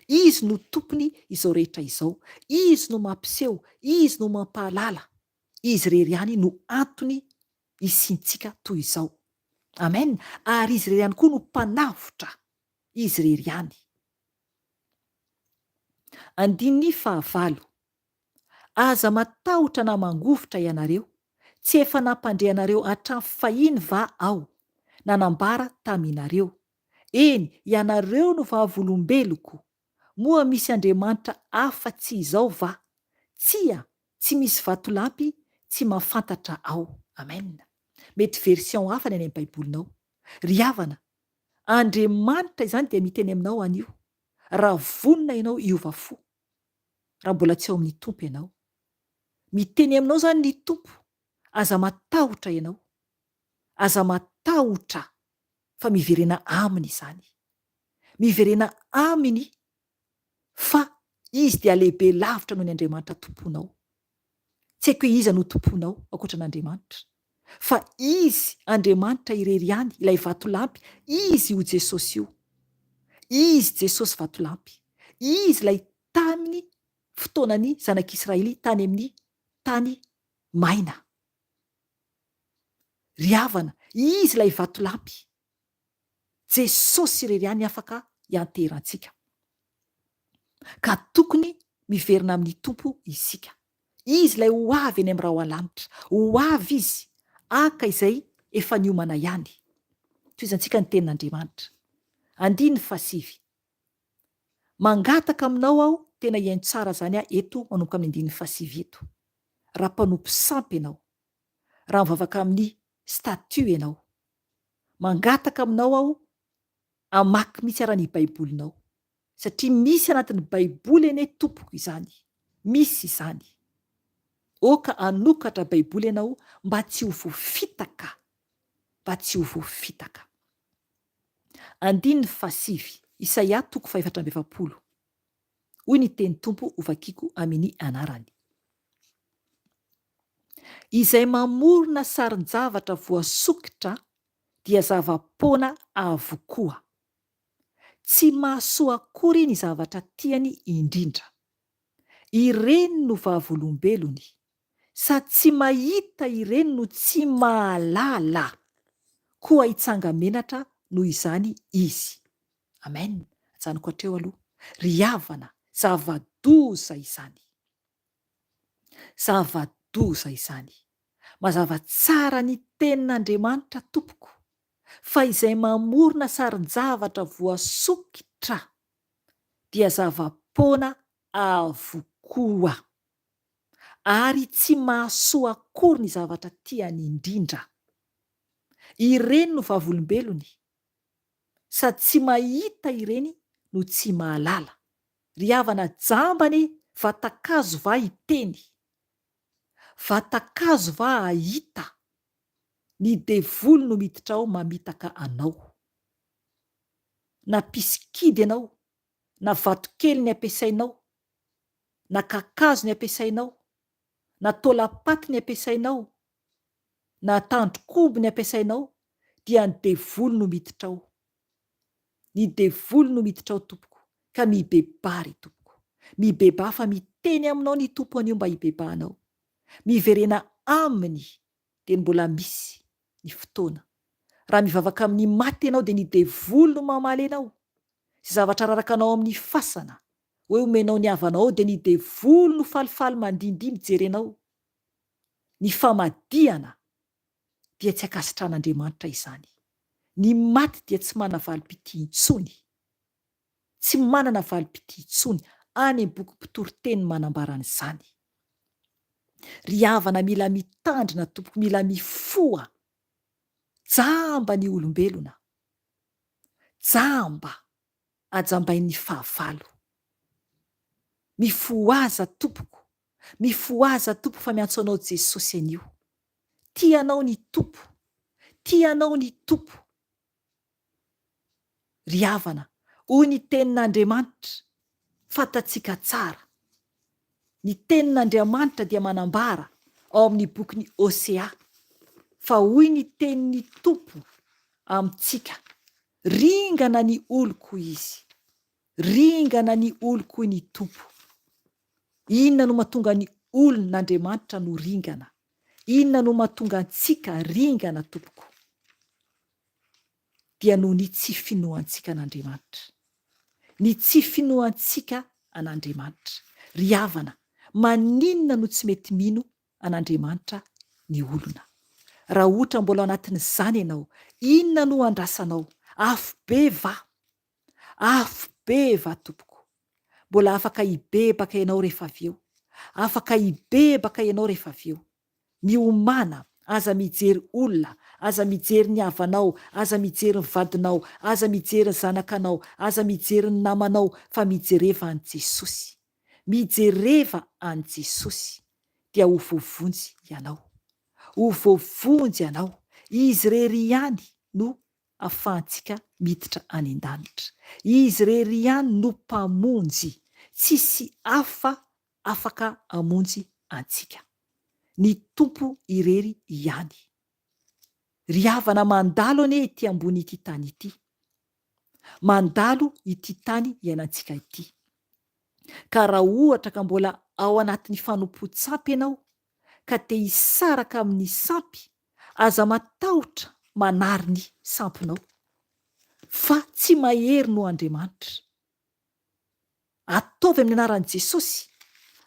Izy no tompony izao rehetra izao. Izy no mampiseho, izy no mampahalala. Izy rery ihany no antony isiantsika toy izao. Amen. Ary izy rery ihany koa no mpanavotra. Izy rery ihany. Andininy fahavalo. Aza matahotra na mangovotra ianareo, tsy efa nampandrehanareo hatramin'ny fahiny va aho, nanambara taminareo. Eny, ianareo no vahavolombeloko. Moa misy Andriamanitra afa-tsy izao va? Tsia, tsy misy vatolampy, tsy mahafantatra aho. Amen. Mety version hafa ny any amin'ny baibolinao. Ry havana, Andriamanitra izany dia miteny aminao anio. Raha vonona ianao hiova fo, raha mbola tsy ao amin'ny tompo ianao. Miteny aminao zany ny tompo. Aza matahotra ianao. Aza matahotra fa miverena aminy izany. Miverena aminy fa izy dia lehibe lavitra noho ny Andriamanitra tomponao. Tsy haiko hoe iza no tomponao ankoatran'Andriamanitra. Fa izy Andriamanitra irery ihany, ilay vatolampy, izy io Jesosy io. Izy Jesosy vatolampy. Izy ilay taminy fotoanany zanak'Israely tany amin'ny tany maina. Ry havana, izy ilay vatolampy. Jesosy irery ihany afaka hianterantsika. Ka tokony miverina amin'ny tompo isika. Izy ilay ho avy eny amin'ny raha oalanitra. Ho avy izy aka izay efa niomana ihany. Toizantsika ny tenin'Andriamanitra. Andininy fahasivy. Mangataka aminao aho, tena hiaino tsara zany aho eto manomboka amin'ny andininy fahasivy eto. Raha mpanompo sampy ianao, raha mivavaka amin'ny statut ianao, mangataka aminao aho hamaky mihitsy ara ny baibolinao. Satria misy anatin'ny baiboly eny tompoko izany. Misy izany. Oka hanokatra baiboly ianao mba tsy ho voafitaka. Mba tsy ho voafitaka. Andininy fahasivy. Isaia 4:20. Hoy ny teny tompo hovakiako amin'ny anarany. Izay mamorona sarin-javatra voasokitra dia zava-poana avokoa. Tsy mahasoa akory ny zavatra tiany indrindra. Ireny no vahavolombelony. Sady tsy mahita ireny no tsy mahalala. Koa hitsanga menatra noho izany izy. Amen. Ajanoko hatreo aloha. Ry havana, zava-doza izany. Zava-doza izany. Mazava tsara ny tenin'Andriamanitra tompoko. Fa izay mamorona sarin-javatra voasokitra dia zava-poana avokoa. Ary tsy mahasoa akory ny zavatra tiany indrindra. Ireny no vahavolombelony. Sady tsy mahita ireny no tsy mahalala. Ry havana, jambany vatakazo va hiteny. Vatakazo va hahita. Ny devolo no miditra ao mamitaka anao. Na pisik'idy ianao, na vatokely ny ampiasainao, na kakazo ny ampiasainao, na tolapaty ny ampiasainao, na tandrok'omby ny ampiasainao, dia ny devolo no miditra ao. Ny devolo no miditra ao tompoko, ka mibeba ry tompoko. Mibeba fa miteny aminao ny tompo anio mba hibebahanao. Miverena aminy dia mbola misy ny fotoana. Raha mivavaka amin'ny maty ianao dia ny devolo no mamaly anao. Sy zavatra raraka anao amin'ny fasana, hoe omenao ny havanao dia ny devolo no falifaly mandindihy mijery anao. Ny famadihana dia tsy ankasitran'Andriamanitra izany. Ny maty dia tsy manana valim-pity intsony. Tsy manana valim-pity intsony. Any amin'ny boky mpitoriteny manambara an'izany. Ry havana, mila mitandrina tompoko, mila mifoha. Jamba ny olombelona. Jamba ajambain'ny fahavalo. Mifoaza tompoko. Mifoaza tompo fa miantso anao Jesosy anio. Tianao ny tompo. Tianao ny tompo. Ry havana, hoy ny tenin'Andriamanitra, fantatsika tsara. Ny tenin'Andriamanitra dia manambara ao amin'ny bokyny Osea fa hoy ny tenin'ny Tompo amintsika: ringana ny oloko izy, ringana ny oloko ny Tompo. Inona no mahatonga ny olon'Andriamanitra no ringana? Inona no mahatonga antsika ringana, tompoko? Dia noho ny tsy finoantsika an'Andriamanitra, ny tsy finoantsika an'Andriamanitra. Ry havana, maninona no tsy mety mino an'Andriamanitra ny olona? Raha ohatra mbola anatin'izany ianao, inona no andrasanao? Afo be va tompoko? Mbola afaka hibebaka ianao rehefa avy eo, afaka hibebaka ianao rehefa avy eo. Miomana, aza mijery olona, aza mijery ny havanao, aza mijery ny vadinao, aza mijery ny zanakanao, aza mijery ny namanao, fa mijereva an' Jesosy. Mijereva an' Jesosy dia ho voavonjy ianao, ho voavonjy ianao. Izy rery ihany no ahafahantsika miditra any an-danitra. Izy rery ihany no mpamonjy, tsisy hafa afaka hamonjy antsika. Ny Tompo irery ihany. Ry havana, mandalo anie ity ambony ity tany ity, mandalo ity tany iainantsika ity. Ka raha ohatra ka mbola ao anatin'ny fanompo-tsampy ianao, ka te hisaraka amin'ny sampy, aza matahotra manary ny sampinao, fa tsy mahery no Andriamanitra. Ataovy amin'ny anaran'i Jesosy.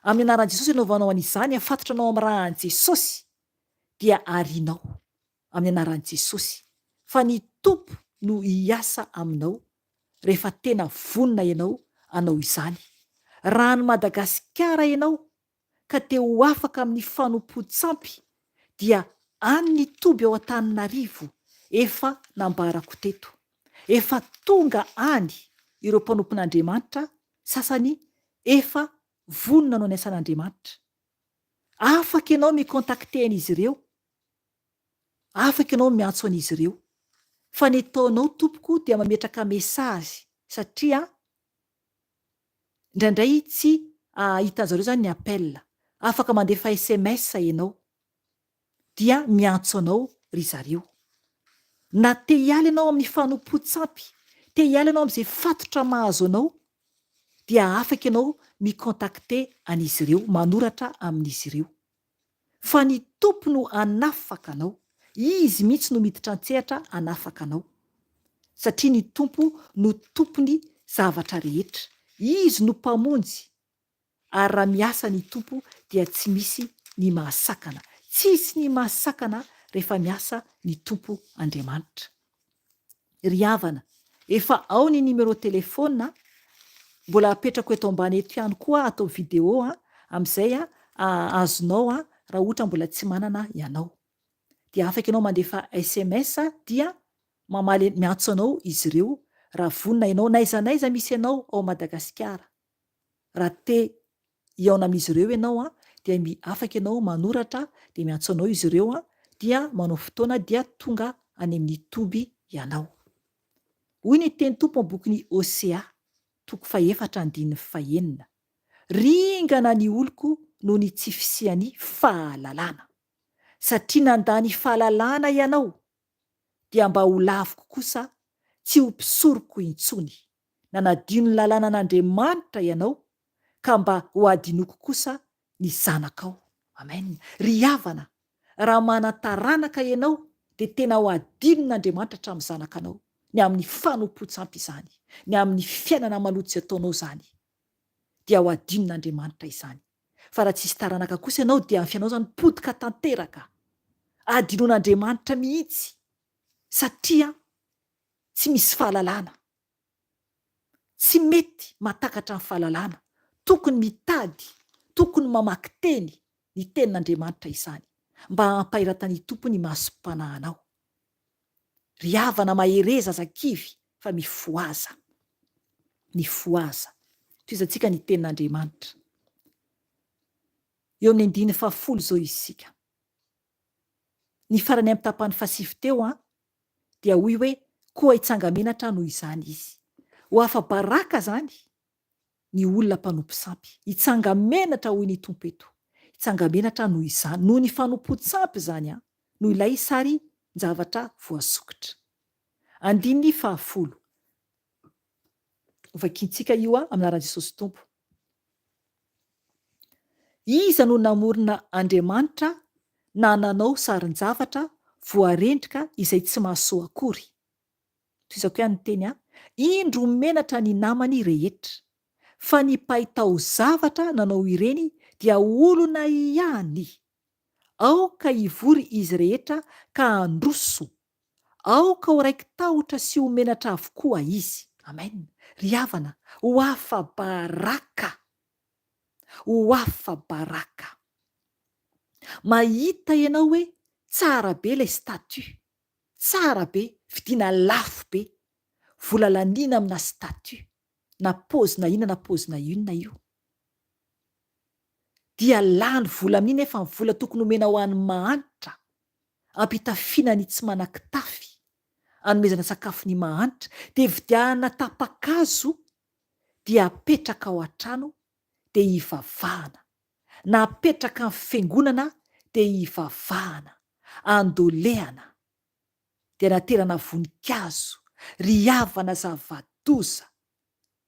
Amin'ny anaran'i Jesosy anaovanao an'izany, afatotranao amin'ny rahan'i Jesosy, dia arianao amin'ny anaran'i Jesosy. Fa ny Tompo no hiasa aminao rehefa tena vonona ianao anao izany. Raha ny Madagasikara ianao ka te ho afaka amin'ny fanompo-tsampy, dia any ny Toby ao Antananarivo efa nambarako teto. Efa tonga any ireo mpanompon'Andriamanitra, sasany efa vonona no ny asan'Andriamanitra. Afaka ianao mikontakte an'izy ireo, afaka ianao miantso an'izy ireo. Fa ny ataonao tompoko dia mametraka mesazy, satria indraindray tsy hitan'zareo zany ny appel. Afaka mandefa SMS ianao, dia miantso anao ry zareo. Na te hiala ianao amin'ny fanompo-tsampy, te hiala ianao amin'izay fatotra mahazo anao, dia afaka ianao mikontakte an'izy ireo, manoratra amin'izy ireo. Fa ny Tompo no anafaka anao, izy mihitsy no miditra an-tsehatra anafaka anao, satria ny Tompo no tompony zavatra rehetra. Izy no mpamonjy, ary raha miasa ny Tompo dia tsy misy ny mahasakana, tsisy ny mahasakana rehefa miasa ny Tompo Andriamanitra. Ry havana, efa ao ny nimero telefona, mbola apetrako eto ambany eto ihany koa, atao video amin'izay azonao raha ohatra mbola tsy manana ianao. Dia afaka ianao mandefa SMS, dia miantso anao izy ireo raha vonona ianao, naiza naiza misy ianao ao Madagasikara. Raha te hiaona amin'izy ireo ianao dia afaka ianao manoratra, dia miantso anao izy ireo, dia manao fotoana dia tonga any amin'ny Toby ianao. Hoy ny teny Tompo amin'ny bokyny Osea 4:4-5: ringana ny oloko noho ny tsy fisiany fahalalana. Satria nandany fahalalana ianao, dia mba ho laviko kosa tsy ho mpisoroko intsony. Nanadio ny lalàna an'Andriamanitra ianao, ka mba ho adinoko kosa ny zanakao. Amen. Ry havana, raha manataranaka ianao, dia tena ho adinon'Andriamanitra hatramin'ny zanakanao, ny amin'ny fanompo-tsampy izany, ny amin'ny fiainana maloto izay ataonao zany, dia ho adinon'Andriamanitra izany. Fa raha tsisy taranaka kosa ianao, dia ny fiainao zany potika tanteraka, adinon'Andriamanitra mihitsy, satria tsy misy fahalalana, tsy mety mahatakatra ny fahalalana. Tokony mitady, tokony mamaky teny, ny tenin'Andriamanitra izany, mba hampahirata ny Tompo ny masom-panahinao. Ry havana, mahereza zazakivy fa mifoaza, mifoaza. Toizantsika ny tenin'Andriamanitra. Eo amin'ny 10 zao isika. Ny farany amin'ny tapany fasivy teo dia hoy hoe, koa hitsanga menatra noho izany izy. Ho afa-baraka zany, ny olona mpanompo sampy. Hitsanga menatra hoy ny tompo eto. Hitsanga menatra noho izany, noho ny fanompo-tsampy zany noho ilay sary zavatra voasokotra. Andiny 10. Vakiantsika io amin'ny anaran'i Jesosy Tompo. Iza no namorona Andriamanitra na nanao sarin-javatra voarendrika izay tsy mahasoa akory. Toizako ihany ny teny indro menatra ny namany rehetra, fa ny pahitao zavatra nanao ireny dia olona ihany. Aoka hivory izy rehetra ka handroso, aoka ho raiky tahotra sy ho menatra avokoa izy. Amen. Ry havana, ho afa-baraka, ho afa-baraka. Mahita ianao hoe tsara be ilay statut, tsara be, vidiana lafo be, vola lanina amina statut, na paozina inona na paozina inona io. Dia lany vola amin'iny nefa ny vola tokony homena ho an'ny mahantra, ampitafiana ny tsy manan-kitafy, anomezana sakafo ny mahantra, dia vidiana tapa-kazo, dia apetraka ao an-trano, dia hivavahana, na apetraka amin'ny fiangonana, dia hivavahana, andolehana, dia naterana voninkazo, ry havana zava-doza,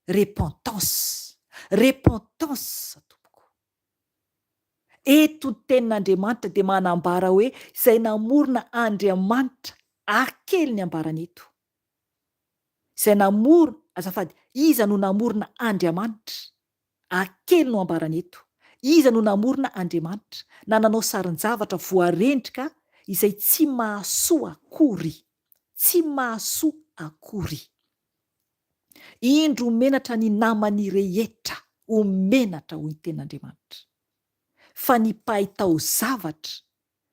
repentance, repentance. Eto ny tenin'Andriamanitra dia manambara hoe izay namorona Andriamanitra, akely ny ambarany eto. Izay namorona, azafady, iza no namorona Andriamanitra, akely no ambarany eto. Iza no namorona Andriamanitra na nanao sarin-javatra voarendrika izay tsy mahasoa akory, tsy mahasoa akory. Indro menatra ny namany rehetra, ho menatra hoy ny tenin'Andriamanitra. Fa ny pahitao zavatra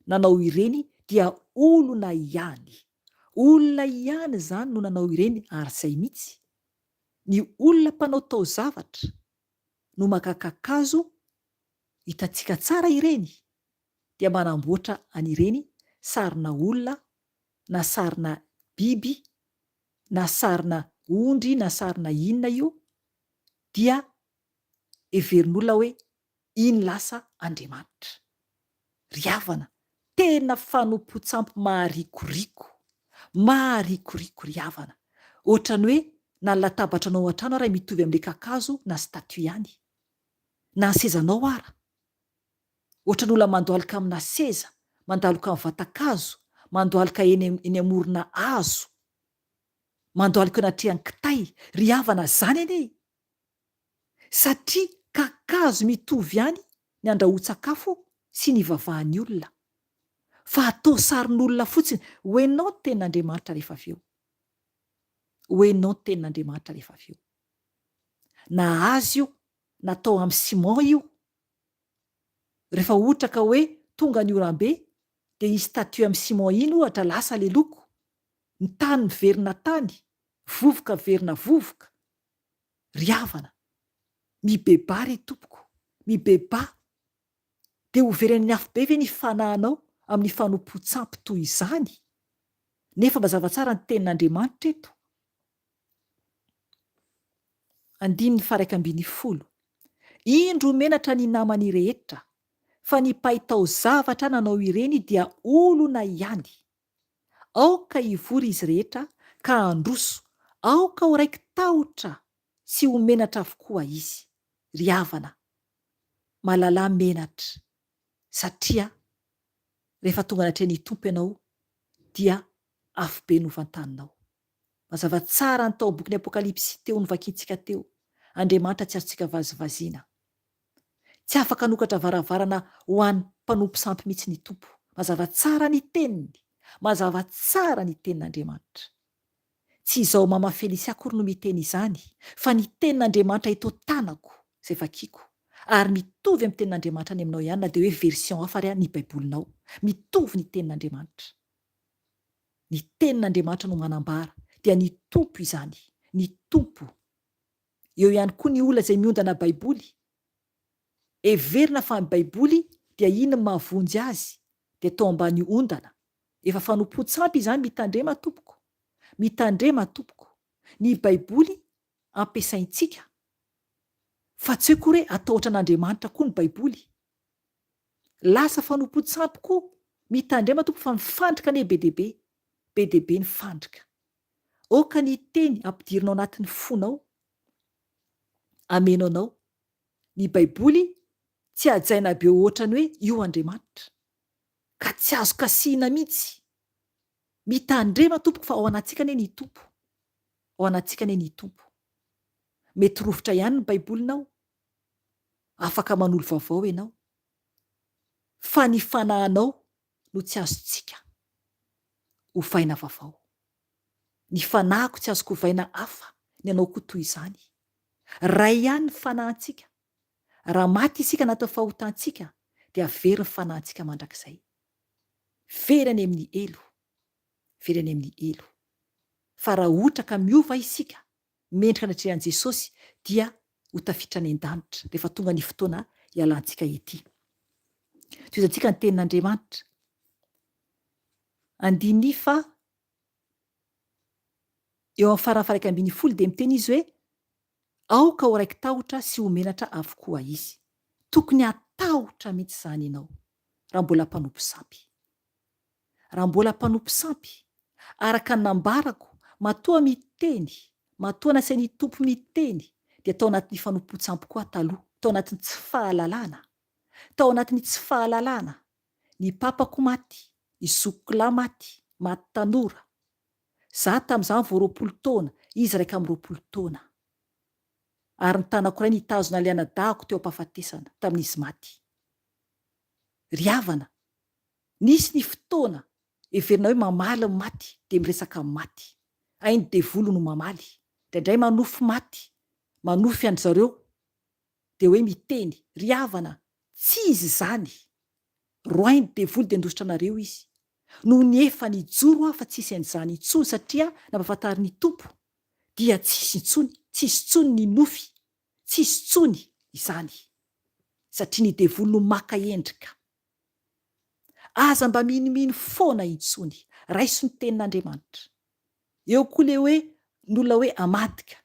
nanao ireny dia olona ihany. Olona ihany zany no nanao ireny, ary izay mihitsy ny olona mpanao tao zavatra no maka kakazo, hitantsika tsara ireny, dia manamboatra an'ireny sarina olona, na sarina biby, na sarina ondry, na sarina inona io, dia heverin'olona hoe iny lasa Andriamanitra. Ry havana, tena fanompo-tsampy maharikoriko, maharikoriko ry havana. Ohatrany hoe na ny latabatranao an-trano ary mitovy amin'ilay kakazo na statut ihany, na ny sezanao ara. Ohatran'ny olona mandoalika amina seza, mandaloka amin'ny vatan-kazo, mandoalika eny amorona hazo, mandoalika anaty kitay. Ry havana, zany anie, satria kakazo mitovy ihany ny andrahoan-tsakafo sy ny vavahan'ny olona, fa atao sarin'olona fotsiny. Hoenao tenin'Andriamanitra rehefa avy eo, hoenao tenin'Andriamanitra rehefa avy eo. Na azy io, natao amin'ny simon io, rehefa ohatra ka hoe tonga ny oram-be, dia i statut amin'ny simon iny ohatra lasa le loko, ny tany miverina tany, vovoka verina vovoka. Ry havana, mibeba ry tompoko, mibeba. Dia ho veren'ny afo be ve ny fanahinao amin'ny fanompo-tsampy toy izany? Nefa mazava tsara ny tenin'Andriamanitra eto. 10. Indro menatra ny namany rehetra, fa ny pahitao zavatra nanao ireny dia olona ihany. Aoka hivory izy rehetra ka handroso, aoka ho raiky tahotra sy ho menatra avokoa izy. Ry havana, mahalala menatra, satria rehefa tonga anatreny tompo ianao dia afo be no vantaninao. Mazava tsara ny tao bokin'ny Apokalipsy teo novakiantsika teo. Andriamanitra tsy azontsika vazivaziana, tsy afaka hanokatra varavarana ho an'ny mpanompo sampy mihitsy ny tompo. Mazava tsara ny teniny, mazava tsara ny tenin'Andriamanitra. Tsy izao mama Felisy akory no miteny izany, fa ny tenin'Andriamanitra eto tanako izay vakiako, ary mitovy amin'ny tenin'Andriamanitra any aminao ihany, na dia hoe version hafa ary ny baibolinao, mitovy ny tenin'Andriamanitra. Ny tenin'Andriamanitra no manambara, dia ny tompo izany, ny tompo. Eo ihany koa ny olona izay miondana baiboly, heverina fa ny baiboly dia iny mahavonjy azy, dia tao ambany ondana. Efa fanompo-tsampy izany, mitandrema tompoko, mitandrema tompoko. Ny baiboly ampiasaintsika fa tsy hoe koa hoe atahotra an'Andriamanitra koa ny baiboly. Lasa fanompo-tsampy koa mitandrema tompo fa mifandrika ane be deaibe ny fandrika. Oka ny teny ampidirinao anatin'ny fonao, amenao anao. Ny baiboly tsy ajaina be ohatrany hoe io Andriamanitra, ka tsy azo kasihina mihitsy. Mitandrema tompoko fa ao anatsika ane ny tompo, ao anatsika ane ny tompo. Mety rovitra ihany ny baibolinao, afaka manolo vaovao ianao, fa ny fanahinao no tsy azontsika hovaina vaovao. Ny fanahiko tsy azoko hovaina hafa, ny anao koa toy izany. Ray ihany ny fanahintsika. Raha maty isika natao fahotantsika, dia very ny fanahintsika mandrakizay. Very any amin'ny elo, very any amin'ny elo. Fa raha ohatra ka miova isika, mendrika anatrehan'i Jesosy, dia ho tafiditra any an-danitra rehefa tonga ny fotoana ialantsika ety. Toizantsika ny tenin'Andriamanitra. Andiny fa eo amin'ny farafahaika ambin'ny folo dia miteny izy hoe, aoka ho raiky tahotra sy homenatra avokoa izy. Tokony hatahotra mihitsy izany ianao raha mbola mpanompo sampy. Raha mbola mpanompo sampy, araka ny nambarako, matoa miteny, matoa nasain'ny tompo miteny, dia tao anatin'ny fanompo-tsampy koa taloha, tao anatin'ny tsy fahalalana. Tao anatin'ny tsy fahalalana, ny papako maty, ny zokilahy maty, maty tanora. Za tamin'izany vao 20 taona, izy 20 taona. Ary ny tanako iray nitazona ilay anadahako teo am-pahafatesana tamin'izy maty. Riavana, nisy ny fotoana heverina hoe mamaly ny maty dia miresaka maty. Hainy devolo no mamaly, indraindray manofy maty, manofy an zareo, dia hoe miteny, riavana, tsy izy izany. Roainy devolo dia ndositra anareo izy. Noho ny efa nijoro fa tsisy an'izany intsony, satria nampahafantary ny tompo dia tsisy intsony, tsisy intsony ny nofy, tsisy intsony izany, satria ny devolo no maka endrika. Aza mba miniminy foana intsony, raiso ny tenin'Andriamanitra. Eo koa le hoe n'olona hoe amadika,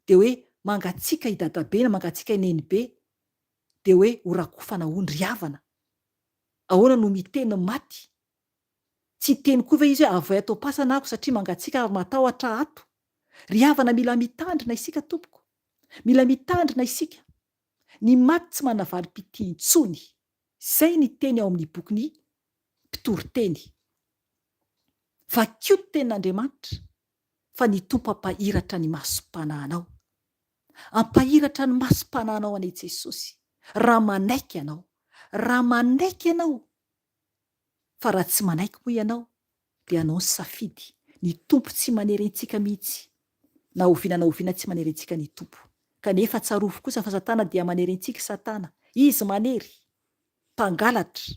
dia hoe mangatsika i dadabe na mangatsika i nenibe, dia hoe ho rakofana hono, riavana. Ahoana no miteny maty? Tsy teny koa ve izy hoe avoay atao pasana ako satria mangatsika matahotra ato? Riavana, mila mitandrina isika tompoko, mila mitandrina isika. Ny maty tsy manavalim-pity intsony. Izay ny teny ao amin'ny bokin'ny mpitory-teny. Fa koa ny tenin'Andriamanitra, fa ny tompo ampahiratra ny masom-panahinao. Ampahiratra ny masom-panahinao an'i Jesosy. Raha manaiky ianao, raha manaiky ianao. Fa raha tsy manaiky moa ianao, dia anao ny safidy. Ny tompo tsy manery antsika mihitsy. Na oviana tsy manery antsika ny tompo. Kanefa tsarovy kosa fa Satana dia manery antsika. Satana, izy manery, mpangalatra,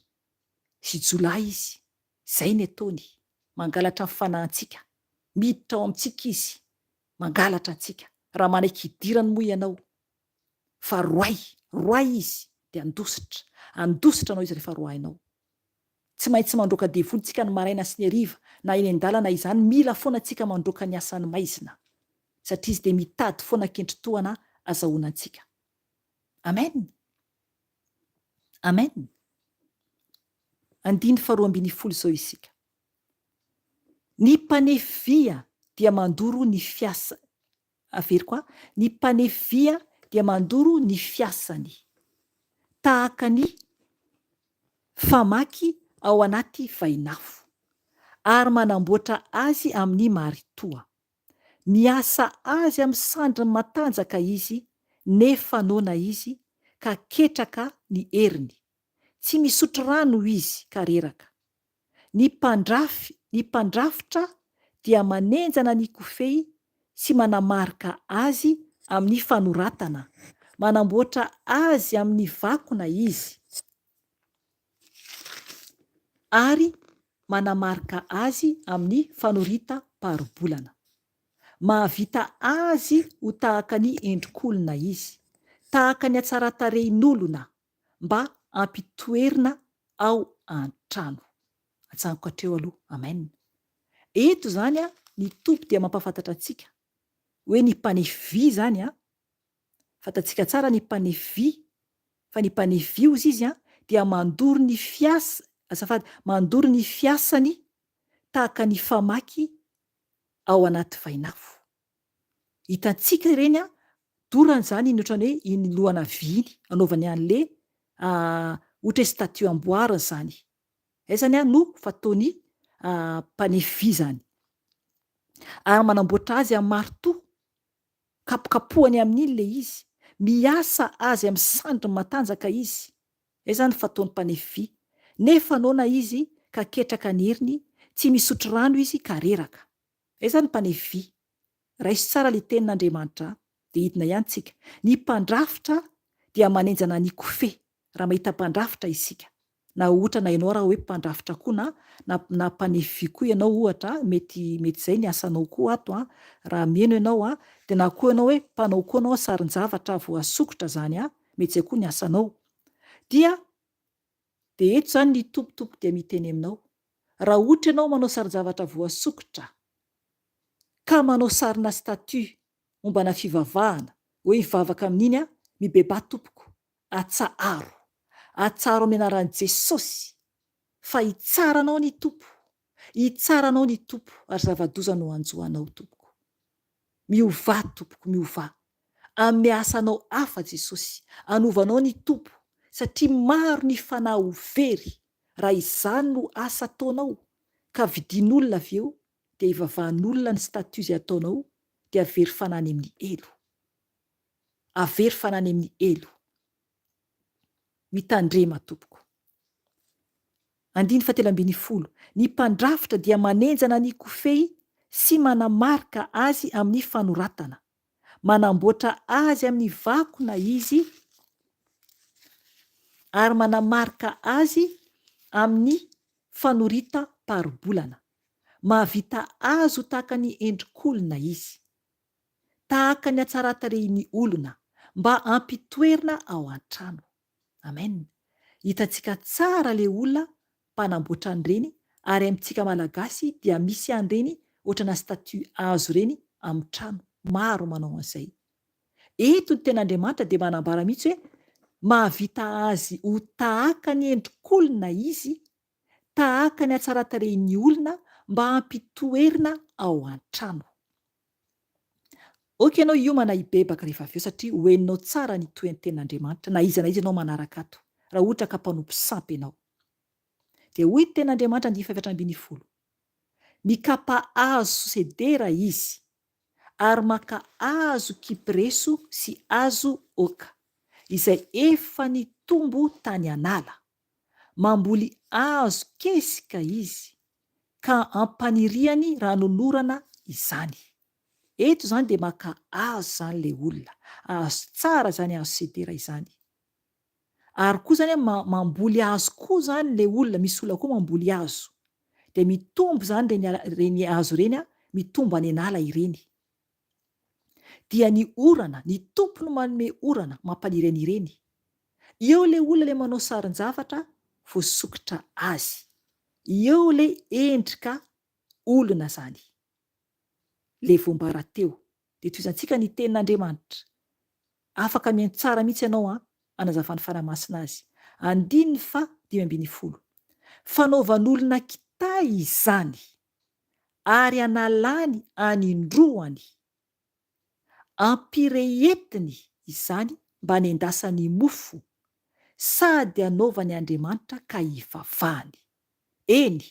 sy jolahy izy. Izay ny ataony, mangalatra ny fanahintsika, miditra ao amintsika izy, mangalatra antsika. Raha manaiky idirany moa ianao, fa roay izy dia andositra anao izy rehefa roainao. Tsy maintsy mandroaka devolontsika ny maraina sy ny hariva, na eny an-dalana izany, mila foana antsika mandroaka ny asany maizina, satria izy dia mitady foana an-kendrim-toana azahoana antsika. Amen. Amen. Andiny faharoa ambin'ny folo zao isika. Ny mpanefia dia mandoro ny fiasa. Avery koa, ny mpanefia dia mandoro ny fiasany, tahaka ny famaky ao anaty vainafo, ary manamboatra azy amin'ny maritoa. Miasa azy amin'ny sandriny matanjaka izy, nefa noana izy, ka ketraka ny heriny. Tsy misotro rano izy ka reraka. Ny mpandrafitra dia manenjana ny kofehy sy manamarika azy amin'ny fanoratana. Manamboatra azy amin'ny vakona izy, ary manamarika azy amin'ny fanorita-paribolana. Mahavita azy ho tahaka ny endrik'olona izy, tahaka ny hatsara-tarehin'olona, mba ampitoerina ao an-trano. Atsaniko hatreo aloha. Amen. Eto zany ny tompo dia mampafantatra antsika hoe ny mpanefy zany Fantatsika tsara ny mpanefy fa ny mpanefy ozy izy dia mandoro ny mandoro ny fiasany tahaka ny famaky ao anaty vainafo. Hitantsika ireny dorany zany iny ohatrany hoe iny lohana viny anaovany an'le ohatra hoe statut amboariny zany. Zany no fataony mpanefy zany. Ary manamboatra azy amin'ny marito, kapokapohany amin'iny le izy, miasa azy amin'ny sandriny matanjaka izy. Zany fataony mpanefy. Nefa naona izy ka ketraka ny heriny, tsy misotro rano izy ka reraka. Zany mpanefy. Raisy tsara le tenin'Andriamanitra de hidina ihany tsika. Ny mpandrafitra dia manenjana ny kofehy raha mahita mpandrafitra isika. Na ohatra na ianao raha hoe mpandrafitra koa na mpanefy koa ianao ohatra, mety izay ny asanao koa ato raha mihaino ianao de na koa ianao hoe mpanao koa ianao sarin-javatra voasokotra zany mety izay koa ny asanao. De eto zany ny tompotompo dia miteny aminao. Raha ohatra ianao manao sarin-javatra voasokotra ka manao sarina statut mombana fivavahana, hoe hivavaka amin'iny mibeba tompoko, atsaharo amin'ny anaran'i Jesosy fa hitsaranao ny tompo, hitsaranao ny tompo ary zava-doza no anjoanao tompoko. Miova tompoko, miova. Amin'ny asanao hafa Jesosy, anovanao ny tompo satria maro ny fanahy ho very raha izany no asa ataonao ka vidin'olona avy eo dia ivavahan'olona ny statut izay ataonao dia avery fanany amin'ny elo. Avery fanany amin'ny elo. Mitandrema tompoko. 10. Ny mpandrafitra dia manenjana ny kofehy sy manamarika azy amin'ny fanoratana. Manamboatra azy amin'ny vakona izy ary manamarika azy amin'ny fanorita-paribolana. Mahavita azy ho tahaka ny endrik'olona izy, tahaka ny hatsaran-tarehin'ny olona, mba hampitoerina ao an-trano. Amen. Hitantsika tsara le olona mpanamboatra an'ireny ary amintsika malagasy dia misy an'ireny ohatrana statut hazo reny amin'ny trano. Maro manao an'izay. Eto ny ten'Andriamanitra dia manambara mihitsy hoe mahavita azy ho tahaka ny endrik'olona izy, tahaka ny hatsaran-tarehin'ny olona mba hampitoerina ao an-trano. Oka ianao hiomana hibebaka rehefa avy eo satria hoeninao tsara ny toy ny ten'Andriamanitra na iza na iza ianao manaraka ato. Raha ohatra ka mpanompo sampy ianao. Dia hoy ny ten'Andriamanitra 9:20. Mikapa hazo sosedera izy ary maka hazo kipreso sy hazo oka izay efa nitombo tany anala. Mamboly hazo kesika izy ka ampaniriany ranonorana izany. Eto zany dia maka hazo zany le olona. Hazo tsara zany hazo sedera izany. Ary koa zany mamboly hazo koa zany le olona, misy olona koa mamboly hazo. Dia mitombo zany reny hazo reny mitombo any anala ireny. Dia ny orana, ny tompo no manome orana mampaniry an'ireny. Eo le olona le manao sarin-javatra voasokotra azy. Eo le endrika olona zany. Le voambara teo. Dia toizantsika ny tenin'Andriamanitra. Afaka mihaino tsara mihitsy ianao anazavany fanamasina azy. 5:20. Fanaovan'olona kitay izany ary analany anindroany. Ampirehetiny izany mba hanendasany mofo sady anaovany Andriamanitra ka hivavahany. Eny,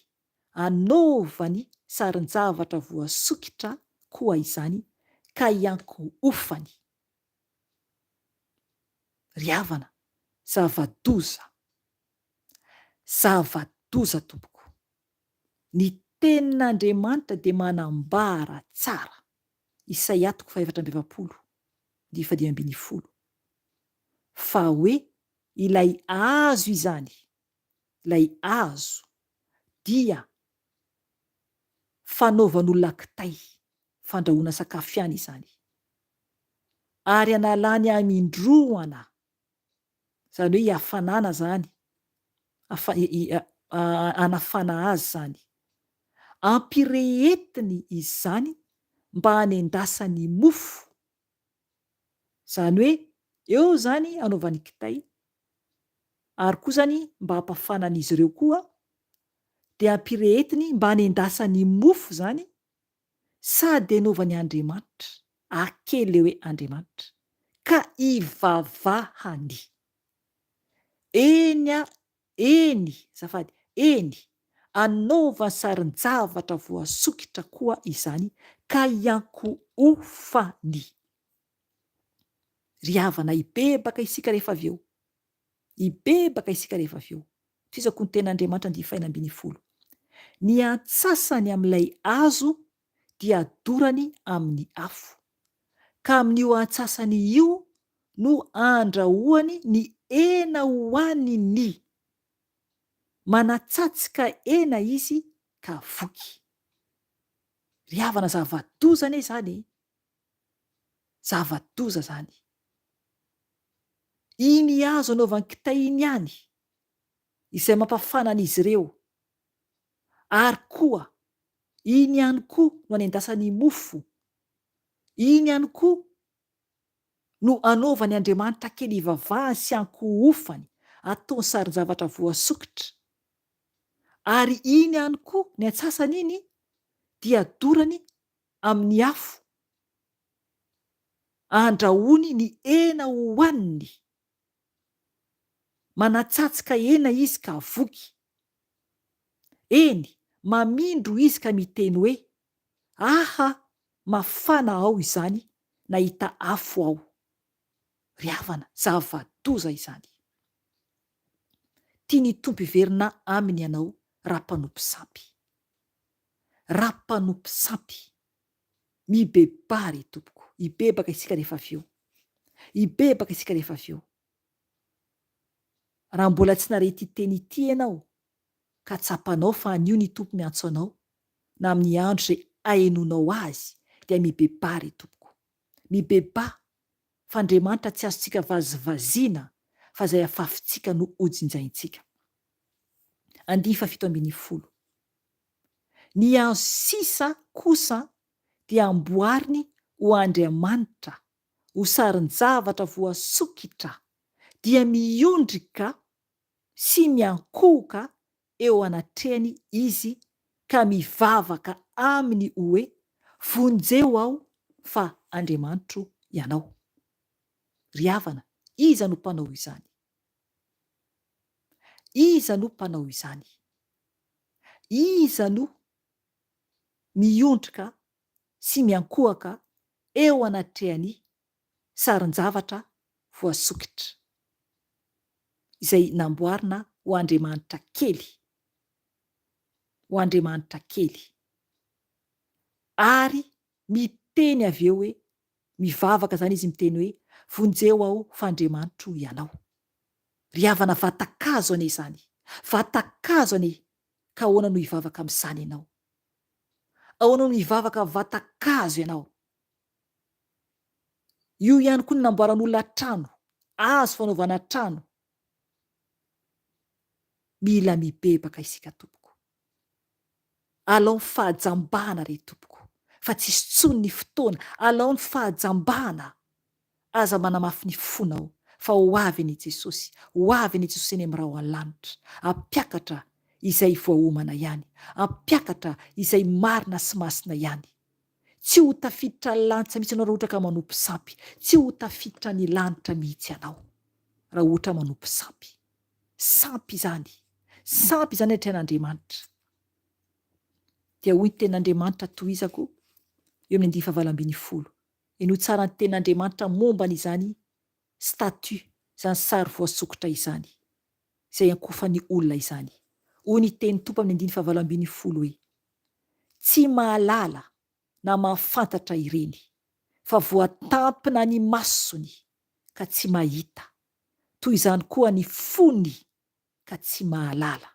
anaovany sarin-javatra voasokitra koa izany ka hiankohofany. Riavana, zava-doza. Zava-doza tompoko. Ny tenin'Andriamanitra dia manambara tsara. Isaia 4:20. Fa hoe ilay hazo izany, ilay hazo dia fanaovan'olona kitay, fandrahoana sakafo ihany izany. Ary analany amindroana, izany hoe hiafanana zany, anafana azy zany. Ampirehetiny izany mba hanendasany mofo, izany hoe eo zany anaovany kitay, ary koa zany mba hampafanan'izy ireo koa de ampirehetiny mba hanendasany mofo zany sady anaovany Andriamanitra, akely hoe Andriamanitra ka ivavahany. Eny zafady, eny anaovany sarin-javatra voasokitra koa izany ka iankohofany. Ry havana, ibebaka isika rehefa avy eo, ibebaka isika rehefa avy eo. Fisako ny ten'Andriamanitra ny faina ambin'ny folo. Ny antsasany amin'ilay azo dia adorany amin'ny afo, ka amin'io antsasany io no andrahoany ny hena hohaniny. Manatsatsika hena izy ka voky. Ry havana, zava-doza anie zany, zava-doza zany. Iny azo anaovany kitay iny ihany izay mampafanan'izy ireo, ary koa iny ihany koa no anendasany mofo, iny ihany koa no anaovany Andriamanitra kely ivavahany sy ankohofany, ataony sarin-javatra voasokitra, ary iny ihany koa ny antsasany iny dia adorany amin'ny afo, andrahony ny hena hohaniny. Manatsatsika hena izy ka voky. Eny, mamindro izy ka miteny hoe aha, mafana ao izany, nahita afo aho. Ry havana, zava-doza izany. Tia ny tompo iverina aminy ianao rampanompo sampy. Rampanompo sampy, mibebà ry tompoko, ibebaka isika rehefa avy eo, ibebaka isika rehefa avy eo. Raha mbola tsy nare ity teny ity ianao ka tsapanao fa anio ny tompo miantso anao, na amin'ny andro izay hahenonao azy, dia mibebà ry tompoko, mibebà fa Andriamanitra tsy azontsika vazivaziana fa izay afafintsika no hojinjaintsika. 15. Ny hazo sisa kosa dia amboariny ho Andriamanitra, ho sarin-javatra voasokitra, dia miondrika sy miankohoka eo anatrehany izy ka mivavaka aminy hoe vonjeo aho fa Andriamanitro ianao. Ry havana, iza no mpanao izany? Iza no mpanao izany? Iza no miondrika sy miankohaka eo anatrehany sarin-javatra voasokitra izay namboarina ho Andriamanitra kely, ho Andriamanitra kely, ary miteny avy eo hoe, mivavaka zany izy miteny hoe vonjeo aho fa Andriamanitro ianao. Ry havana, vatakazo anie zany, vatakazo anie, ka ahoana no hivavaka amin'izany ianao? Ahoana no hivavaka vatakazo ianao? Io ihany koa no namboaran'olona trano, azo fanaovana trano. Mila mibebaka isika tompoko, alao ny fahajambana ry tompoko, fa tsy misy intsony ny fotoana. Alao ny fahajambana, aza manamafy ny fonao fa ho avy any Jesosy, ho avy any Jesosy eny amin'nyrao an-lanitra, hampiakatra izay voahomana ihany, hampiakatra izay marina sy masina ihany. Tsy ho tafiditra ny lanitra mihitsy ianao raha ohatra ka manompo sampy, tsy ho tafiditra ny lanitra mihitsy ianao raha ohatra manompo sampy. Sampy izany, sampy izany atrehan'Andriamanitra. Dia hoy ny ten'Andriamanitra tohizako eo amin'ny 15. Eno tsara ny ten'Andriamanitra momba n'izany statut, izany sary voasokitra izany, izay ankofan'ny olona izany. Hoy ny teny Tompo amin'ny 15 hoe tsy mahalala na mahafantatra ireny, fa voatampina ny masony ka tsy mahita, toy izany koa ny fony ka tsy mahalala.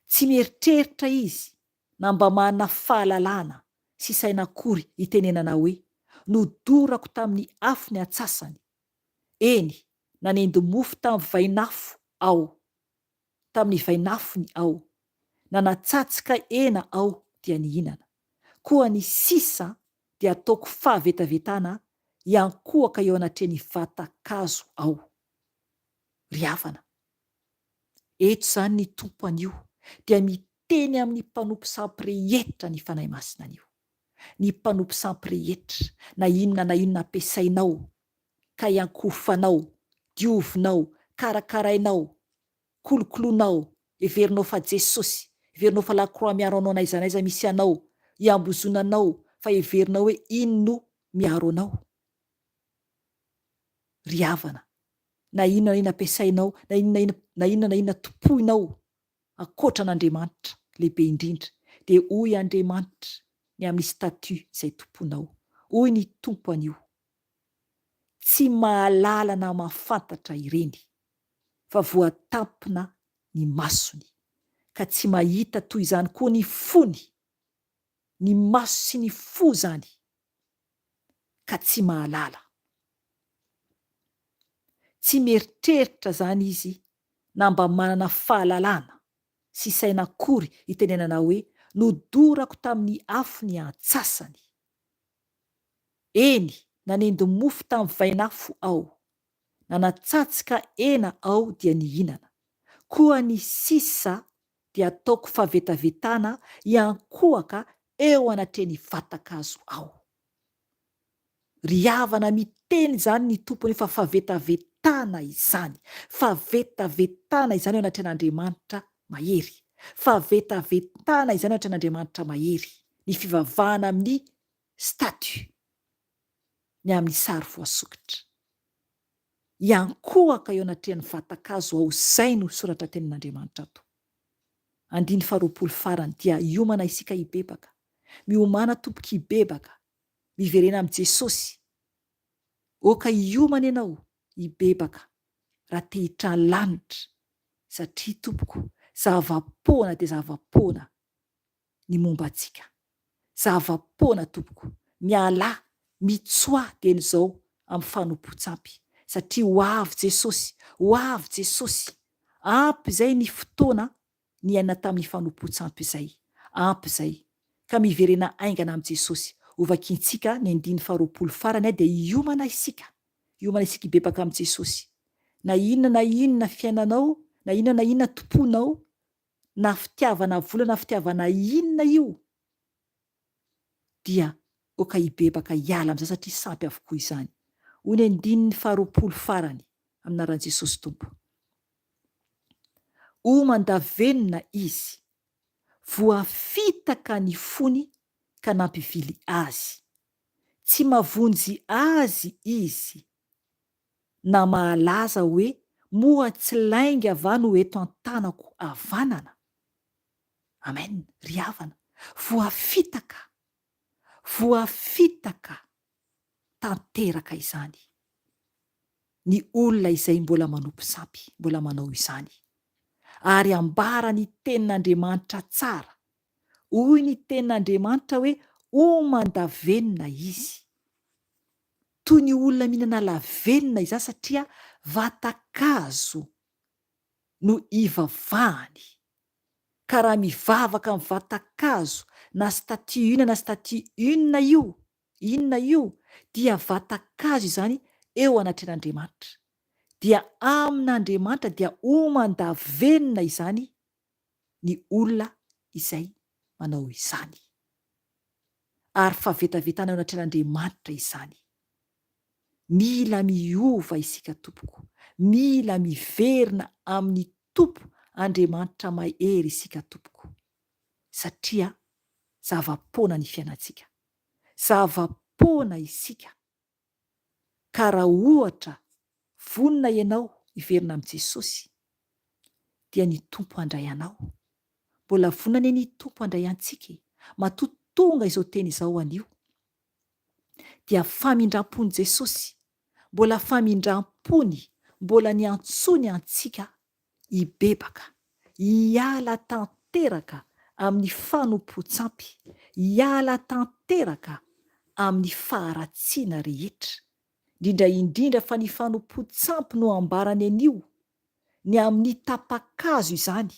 Tsy mieritreritra izy na mba manana fahalalana sy sain'akory itenenana hoe nodorako tamin'ny afo ny antsasany. Eny, nanendy mofo tamin'ny vainafo aho, tamin'ny vainafony aho, nanatsatsika hena aho dia nihinana. Koa ny sisa dia ataoko fahavetavetana hiankohaka eo anatreny vatan-kazo ao. Ry havana, eto izany ny tompo an'io dia miteny amin'ny mpanompo sampirehetra ny fanahy masina an'io. Ny mpanompo sampirehetra, na inona ampiasainao ka hiankofanao, diovinao, karakarainao, kolokoloinao, heverinao fa Jesosy, heverinao fa lakroa miaro anao n'aiza n'aiza misy anao, hiambozonanao fa heverinao hoe iny no miaro anao. Ry havana, na inona ampiasainao, na inona topoinao ankoatra an'Andriamanitra lehibe indrindra, dia hoy Andriamanitra ny amin'ny statut izay tomponao. Hoy ny tompo an'io, tsy mahalala na mahafantatra ireny, fa voatampina ny masony, ka tsy mahita toy izany koa ny fony, ny maso sy ny fo zany, ka tsy mahalala. Tsy mieritreritra zany izy na mba manana fahalalana sy saina akory itenenana hoe nodorako tamin'ny afo ny antsasany. Eny, nanendy mofo tamin'ny vainafo aho, nanatsatsika hena aho dia nihinana, koa ny sisa dia ataoko favetavetana hiankohaka eo anatreny vatan-kazo aho. Ry havana, miteny zany ny tompony fa favetavetana izany, favetavetana izany eo anatren'Andriamanitra mahery, favetavetana izany eo anatren'Andriamanitra mahery, ny fivavahana amin'ny statut, ny amin'ny sary voasokitra, hiankohaka eo anatren'ny vatan-kazo ao. Zay no soratra tenin'Andriamanitra ato. Andiny faharoapolo farany, dia hiomana isika hibebaka, miomana tompoka hibebaka, miverena amin'i Jesosy. Oka hiomana ianao hibebaka raha te hitrany lanitra, satria tompoko, zava-poana dia zava-poana ny momba antsika. Zava-poana tompoko, miala, mitsoa dia n'izao amin'ny fanompo-tsampy, satria ho avy Jesosy, ho avy Jesosy. Ampy izay ny fotoana ny aina tamin'ny fanompo-tsampy izay, ampy izay, ka miverena aingana amin'i Jesosy. Ovakintsika ny andiny faharoapolo farany, dia hiomana isika hibebaka amin'i Jesosy. Na inona fiainanao, na inona tomponao, na fitiavana vola, na fitiavana inona io, dia oka hibebaka hiala amin'izay, satria sampy avokoa izany. Hoy ny andininy faharoapolo farany aminaran'i Jesosy Tompo. Homan-davenona izy, voafitaka ny fony ka nampivily azy, tsy mavonjy azy izy, na mahalaza hoe moa tsy lainga avany ho eto an-tanako havanana. Amen. Ry havana, voafitaka tanteraka izany ny olona izay mbola manompo sampy, mbola manao izany, ary ambara ny tenin'Andriamanitra tsara. Hoy ny tenin'Andriamanitra hoe homan-davenona izy, toy ny olona mihinana lavenona izany, satria vatan-kazo no ivavahany. Ka raha mivavaka amin'ny vatan-kazo, na statut inona io, dia vatan-kazo izany eo anatren'Andriamanitra, dia amin'Andriamanitra dia homan-davenona izany ny olona izay manao izany, ary favetavetana eo anatren'Andriamanitra izany. Mila miova isika tompoko, mila miverina amin'ny tompo Andriamanitra mahery isika tompoko, satria zava-poana ny fiainantsika, zava-poana isika. Ka raha ohatra vonona ianao hiverina amin'i Jesosy, dia ny tompo handray anao. Mbola vonona ny tompo handray antsika, matoa tonga izao teny izao anio, dia famindrampony Jesosy, mbola famindrampony, mbola ny antsony antsika hibebaka, hiala tanteraka amin'ny fanompo-tsampy, hiala tanteraka amin'ny faharatsiana rehetra, indrindra fa ny fanompo-tsampy no ambarany anio, ny amin'ny tapa-kazo izany,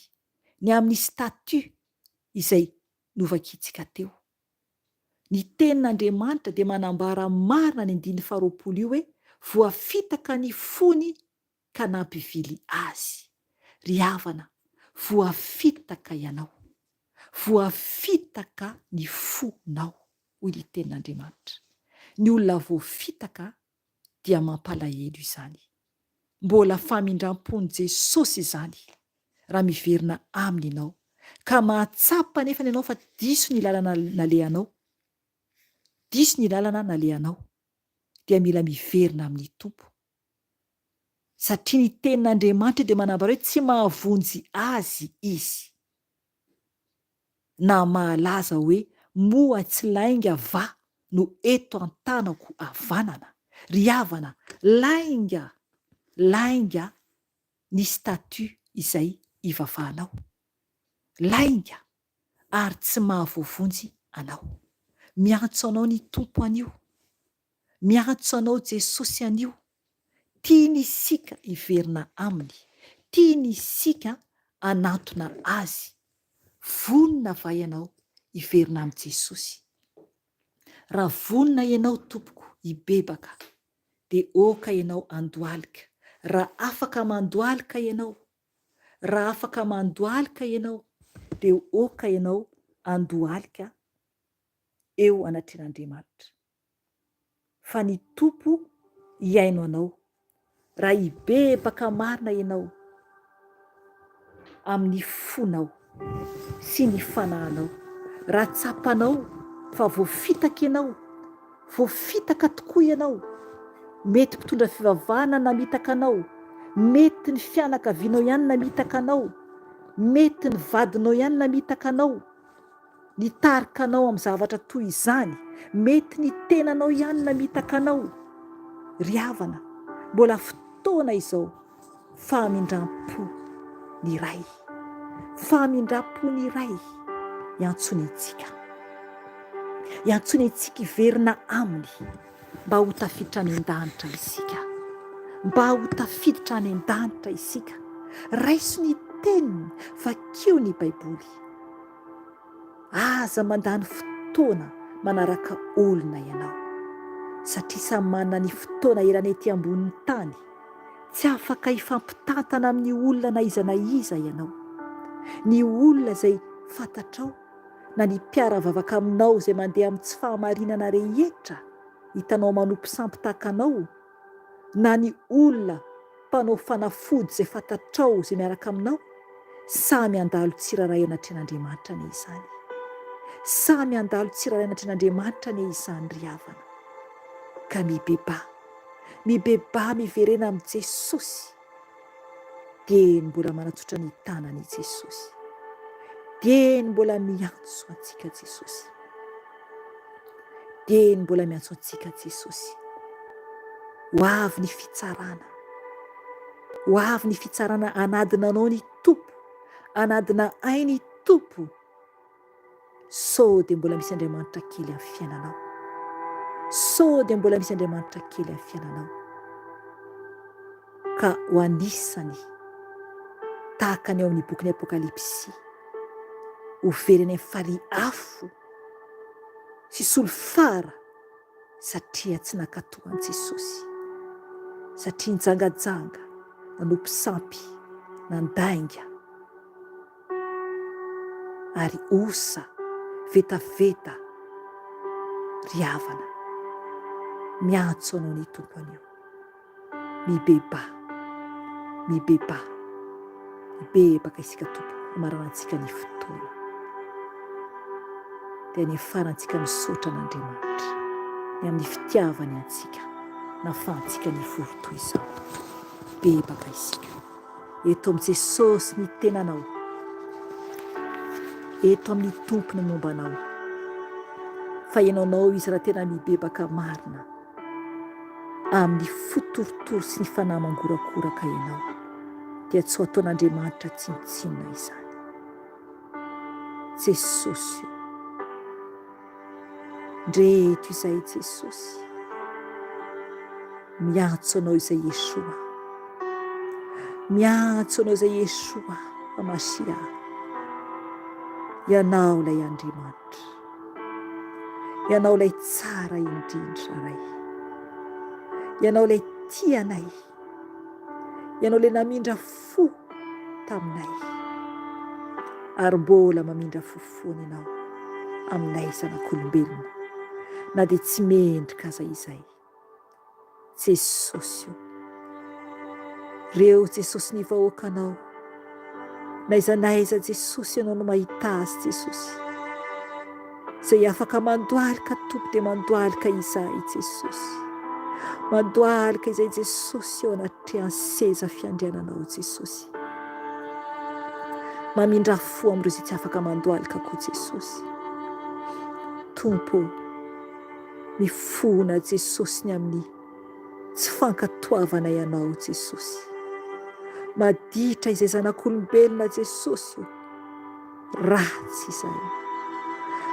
ny amin'ny statut izay novakitsika teo. Ny tenin'Andriamanitra dia manambara marina ny 5:20 io hoe voafitaka ny fony ka nampivily azy. Ry havana, voafitaka ianao, voafitaka ny fonao, hoy ny tenin'Andriamanitra. Ny olona voafitaka dia mampalahelo izany. Mbola famindram-pony Jesosy izany raha miverina aminy ianao, ka mahatsapa nefa ianao fa diso ny lalana nalehanao, diso ny lalana nalehanao, dia mila miverina amin'ny Tompo. Satria ny tenin'Andriamanitra dia manambara hoe tsy mahavonjy azy izy, na mahalaza hoe moa tsy lainga va no eto an-tanako havanana. Ry havana, lainga ny statut izay ivavahanao, lainga ary tsy mahavoavonjy anao. Miantso anao ny Tompo anio, miantso anao Jesosy anio. Tiany isika hiverina aminy, tiany isika anatona azy. Vonona va ianao hiverina amin'i Jesosy? Raha vonona ianao tompoko hibebaka, dia oka ianao andohalika. Raha afaka mandohalika ianao, raha afaka mandohalika ianao, dia oka ianao andohalika eo anatren'Andriamanitra. Fa ny Tompo hiaino anao. Raha hibebaka marina ianao amin'ny fonao sy ny fanahinao, raha tsapanao fa voafitaka ianao, voafitaka tokoa ianao, mety mpitondra fivavahana namitaka anao, mety ny fianakavianao ihany namitaka anao, mety ny vadinao ihany namitaka anao, nitarika anao amin'ny zavatra toy izany, mety ny tenanao ihany namitaka anao. Ry havana, mbola fotoana izao famindram-po ny ray, famindram-po ny ray iantsony itsika, iantsony itsika hiverina aminy, mba ho tafiditra any an-danitra isika, mba ho tafiditra any an-danitra isika. Raiso ny teniny, vakio ny Baiboly. Aza mandany fotoana manaraka olona ianao, satria samy manana ny fotoana irany ety ambonin'ny tany. Tsy afaka hifampitantana amin'ny olona na iza ianao. Ny olona izay fantatrao, na ny mpiara-vavaka aminao izay mandeha amin'ny tsy fahamarinana rehetra, hitanao manompo sampitaka anao, na ny olona mpanao fanafody izay fantatrao izay miaraka aminao, samy handalo tsiraray anatren'Andriamanitra ny izany. Samy handalo tsiraray anatren'Andriamanitra ny izany, ry havana. Ka mibeba miverena amin'ny Jesosy, dia mbola manatsotra ny tanany Jesosy, dia mbola miantso antsika Jesosy, dia mbola miantso antsika Jesosy. Ho avy ny fitsarana, ho avy ny fitsarana anadina anao ny Tompo, anadina ay ny Tompo. Sao dia mbola misy Andriamanitra kely amin'ny fiainanao, sao dia mbola misy Andriamanitra kely amin'ny fiainanao. Ka ho anisany tahaka ny ao amin'ny bokin'ny Apokalipsy, ho veriny amin'ny farihy afo sy solofara, satria tsy nakatoan'i Jesosy, satria nijangajanga, nanompo sampy, nandainga, ary osa vetaveta. Ry havana, miantso anao ny Tompo anio, mibebaka isika Tompo, hamarana antsika ny fotoana, dia ny farantsika misaotra an'Andriamanitra, ny amin'ny fitiavany antsika, nafantsika ny vory toy izao. Bebaka isika eto amin'i Jesosy ny tenanao, eto amin'ny Tompony mombanao. Fa ianao izy raha tena mibebaka marina amin'ny fotorotoro sy ny fanahy mangorakoraka ianao, dia tsy ho ataon'Andriamanitra tsinotsinona izany. Jesosy, ndreto izay Jesosy, miantso anao izay Yeshua, miantso anao izay Yeshua Hamasià, ianao ilay Andriamanitra, ianao ilay tsara indrindra ray, ianao ilay tianay, ianao ilay namindra fo taminay ary mbola mamindra fo foana ianao aminay zanak'olombelona na dia tsy mendrika aza izay. Jesosy io, reo Jesosy ny vahoakanao, naiza naiza Jesosy ianao no mahita azy Jesosy, izay afaka mandoalika tompo dia mandoalika izay Jesosy, mandoalika izay Jesosy eo anaty seza fiandriananao Jesosy, mamindra fo amin'ireo izay tsy afaka mandoalika koa Jesosy. Tompo, mifona Jesosy ny amin'ny tsy fankatoavana ianao Jesosy, maditra izay zanak'olombelona Jesosy io, ratsy izay,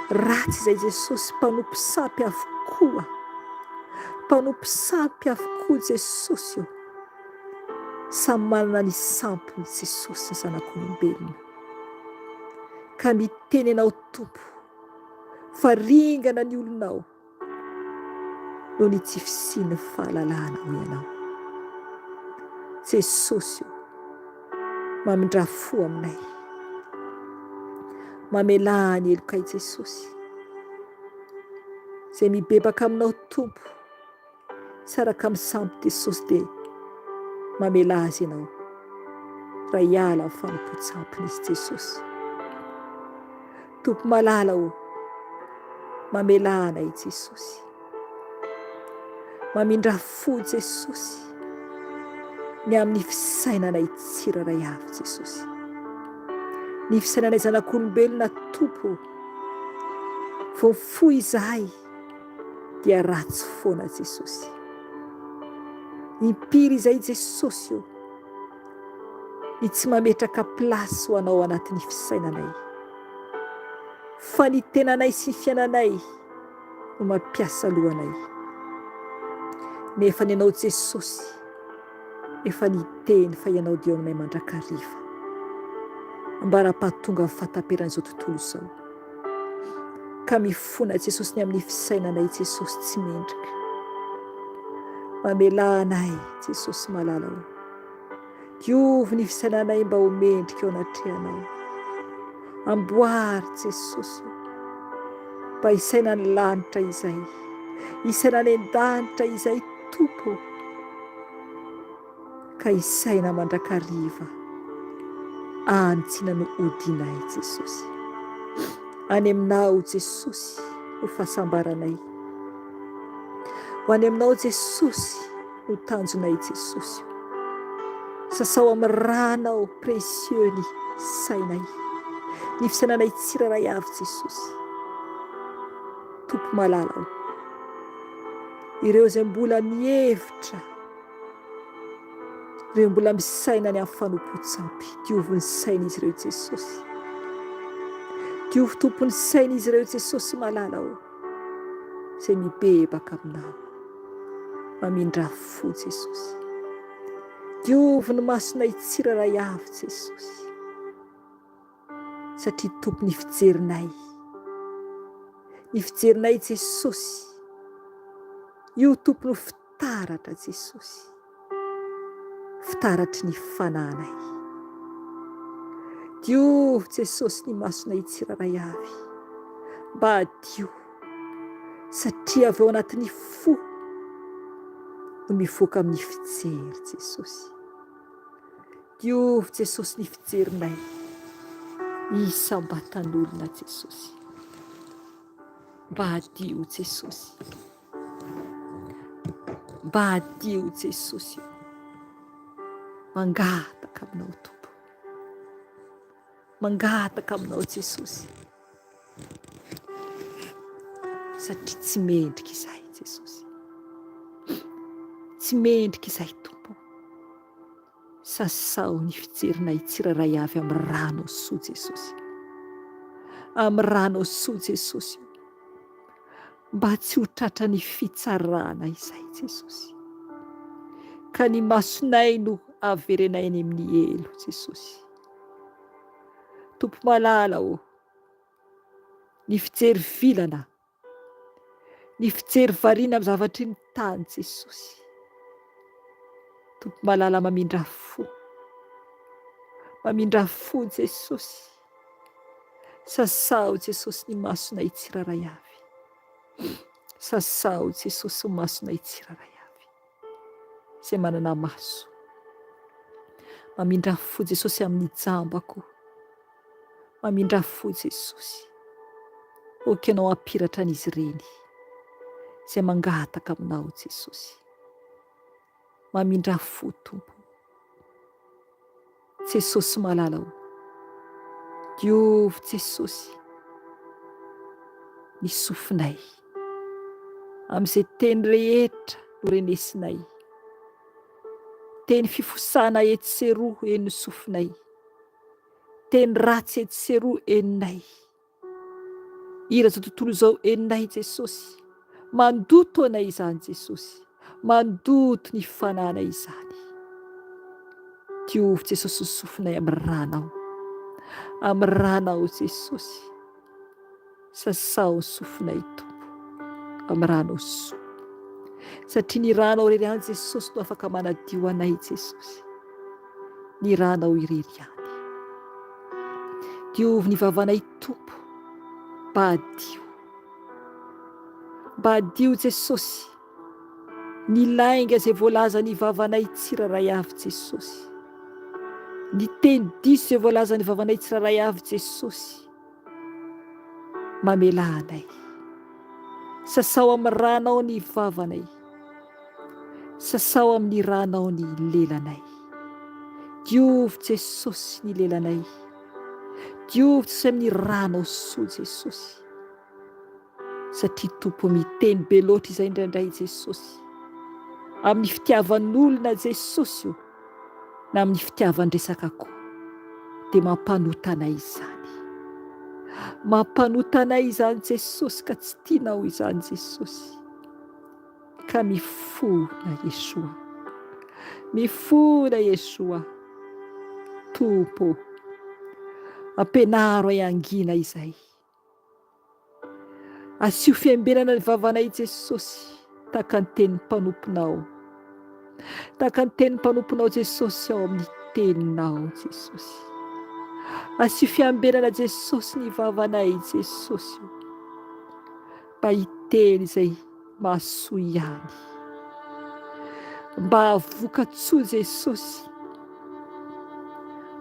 ratsy izay Jesosy, mpanompo sampy avokoa, mpanompo sampy avokoa Jesosy io, samy manana ny sampony Jesosy ny zanak'olombelona, ka miteny ianao Tompo fa ringana ny olonao noho ny tsy fisian'ny fahalalana ho ianao. Jesosy io, mamindra fo aminay, mamela ny elokay Jesosy, izay mibebaka aminao Tompo, saraka amin'ny sampy Jesosy dia mamela azy ianao raha hiala amin'ny fanompo-tsampiny izy Jesosy. Tompo malala o, mamela anay Jesosy, mamindra fo Jesosy ny amin'ny fisainanay tsirairay avy Jesosy, ny fisainanay zanak'olombelona Tompo, vao fo izahay dia ratsy foana Jesosy, impiry izay Jesosy io ny tsy mametraka plasy ho anao anatin'ny fisainanay, fa ny tenanay sy ny fiainanay no mampiasa lohanay, nefa ny ianao Jesosy efa niteny fa ianao dia aminay mandrakariva, ambara-pahatonga amin'ny fahataperan'izao tontolo izao, ka mifona Jesosy ny amin'ny fisainanay Jesosy tsy mendrika, mamela anay Jesosy malala o, diovy ny fisainanay mba ho mendrika eo anatrehanao, amboary Jesosy mba hisaina ny lanitra izay, hisaina ny an-danitra izay Tompo, ka hisaina mandrakariva antsina no odinay Jesosy, any aminao Jesosy ho fahasambaranay, ho any aminao Jesosy ho tanjonay Jesosy, sasao amin'ny ranao précieux ny sainay, ny fisainanay tsirairay avy Jesosy. Tompo malala o, ireo izay mbola mihevitra, ireo mbola misaina ny amin'ny fanompo-tsampy, diovy ny sain'izy ireo Jesosy, diovy Tompo ny sain'izy ireo Jesosy malala o, izay mibebaka aminao, mamindra fo Jesosy, diovy ny masonay tsirairay avy Jesosy, satria Tompo ny fijerinay Jesosy, io Tompo no fitaratra Jesosy, fitaratry ny fananay, diovy Jesosy ny masonay tsirairay avy, mba hadio, satria avy ao anatin'ny fo no mivoaka amin'ny fijery Jesosy, diovy Jesosy ny fijerinay, isam-batan'olona Jesosy, mba hadio Jesosy, mba hadio Jesosy, mangataka aminao Tompo, mangataka aminao Jesosy, satria tsy mendrika izay Jesosy, tsy mendrika izay Tompo, sasao ny fijerinay tsirairay avy amin'ny rano soa Jesosy, amin'ny rano soa Jesosy, mba tsy ho tratra ny fitsarana izay Jesosy, ka ny masonay no averenay any amin'ny elo Jesosy. Tompo malala o, ny fijery vilana ny fijery variana amin'ny zavatry ny tany Jesosy. Tompo malala mamindra fo Jesosy. Sasao Jesosy ny masonay tsiraray avy. Sasao Jesosy ny masonay tsiraray avy. Izay manana maso. Mamindra fo Jesosy amin'ny jambako. Mamindra fo Jesosy. Okanao hampiratra an'izy ireny izay mangataka aminao Jesosy. Mamindra fo Tompo. Jesosy malalao. Diovy Jesosy ny sofinay amin'izay teny rehetra norenesinay. Teny fifosana etsy sy eroa eny ny sofinay. Teny ratsy etsy sy eroa eninay. Ira zao tontolo izao eninay Jesosy. Mandoto anay izany Jesosy. Mandoto ny fananay izany. Diovy Jesosy ny sofinay amin'ny ranao. Amin'ny ranao Jesosy. Sasao ny sofinay Tompo. Amin'ny ranao so. Satria ny ranao irery ihany Jesosy no afaka manadio anay Jesosy. Ny ranao irery ihany. Diovy ny vavanay Tompo. Badio. Badio Jesosy. Ny lainga izay voalaza ny vavanay tsiraray avy Jesosy. Ny teny diso izay voalaza ny vavanay tsiraray avy Jesosy. Mamela anay. Sasao amin'ny ranao ny vavanay. Sasao amin'ny ranao ny lelanay. Diovy Jesosy ny lelanay. Diovy Jesosy amin'ny ranao so Jesosy. Satria Tompo miteny be loatra izay indraindray Jesosy. Amin'ny fitiavan'olona Jesosy io. Na amin'ny fitiavan-dresaka koa. Dia mampanota anay izany. Mampanota anay izany Jesosy ka tsy tianao izany Jesosy. Ka mifona Yeshua. Mifona Yeshua. Tompo. Ampenaro ay angina izay. Asio fiambenana ny vavanay Jesosy. Taka ny tenin'ny mpanomponao. Taka ny tenin'ny mpanomponao Jesosy ao amin'ny teninao Jesosy. Asio fiambenana Jesosy ny vavanay Jesosy. Mba hiteny izay mahasoa ihany. Mba havokatsoa Jesosy.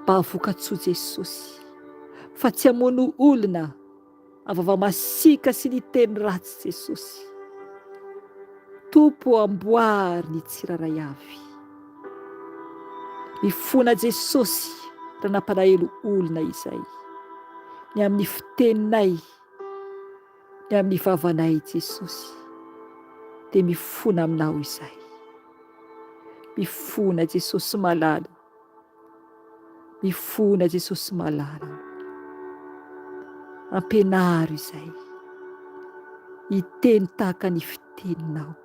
Mba havokatsoa Jesosy. Fa tsy hamono olona avava masika sy ny teny ratsy Jesosy. Tompo amboary ny tsiraray avy. Mifona Jesosy raha nampalahelo olona izay. Ny amin'ny fiteninay, ny amin'ny vavanay Jesosy. Dia mifona aminao izay. Mifona Jesosy malala. Mifona Jesosy malala. Ampenaro izay. Hiteny tahaka ny fiteninao.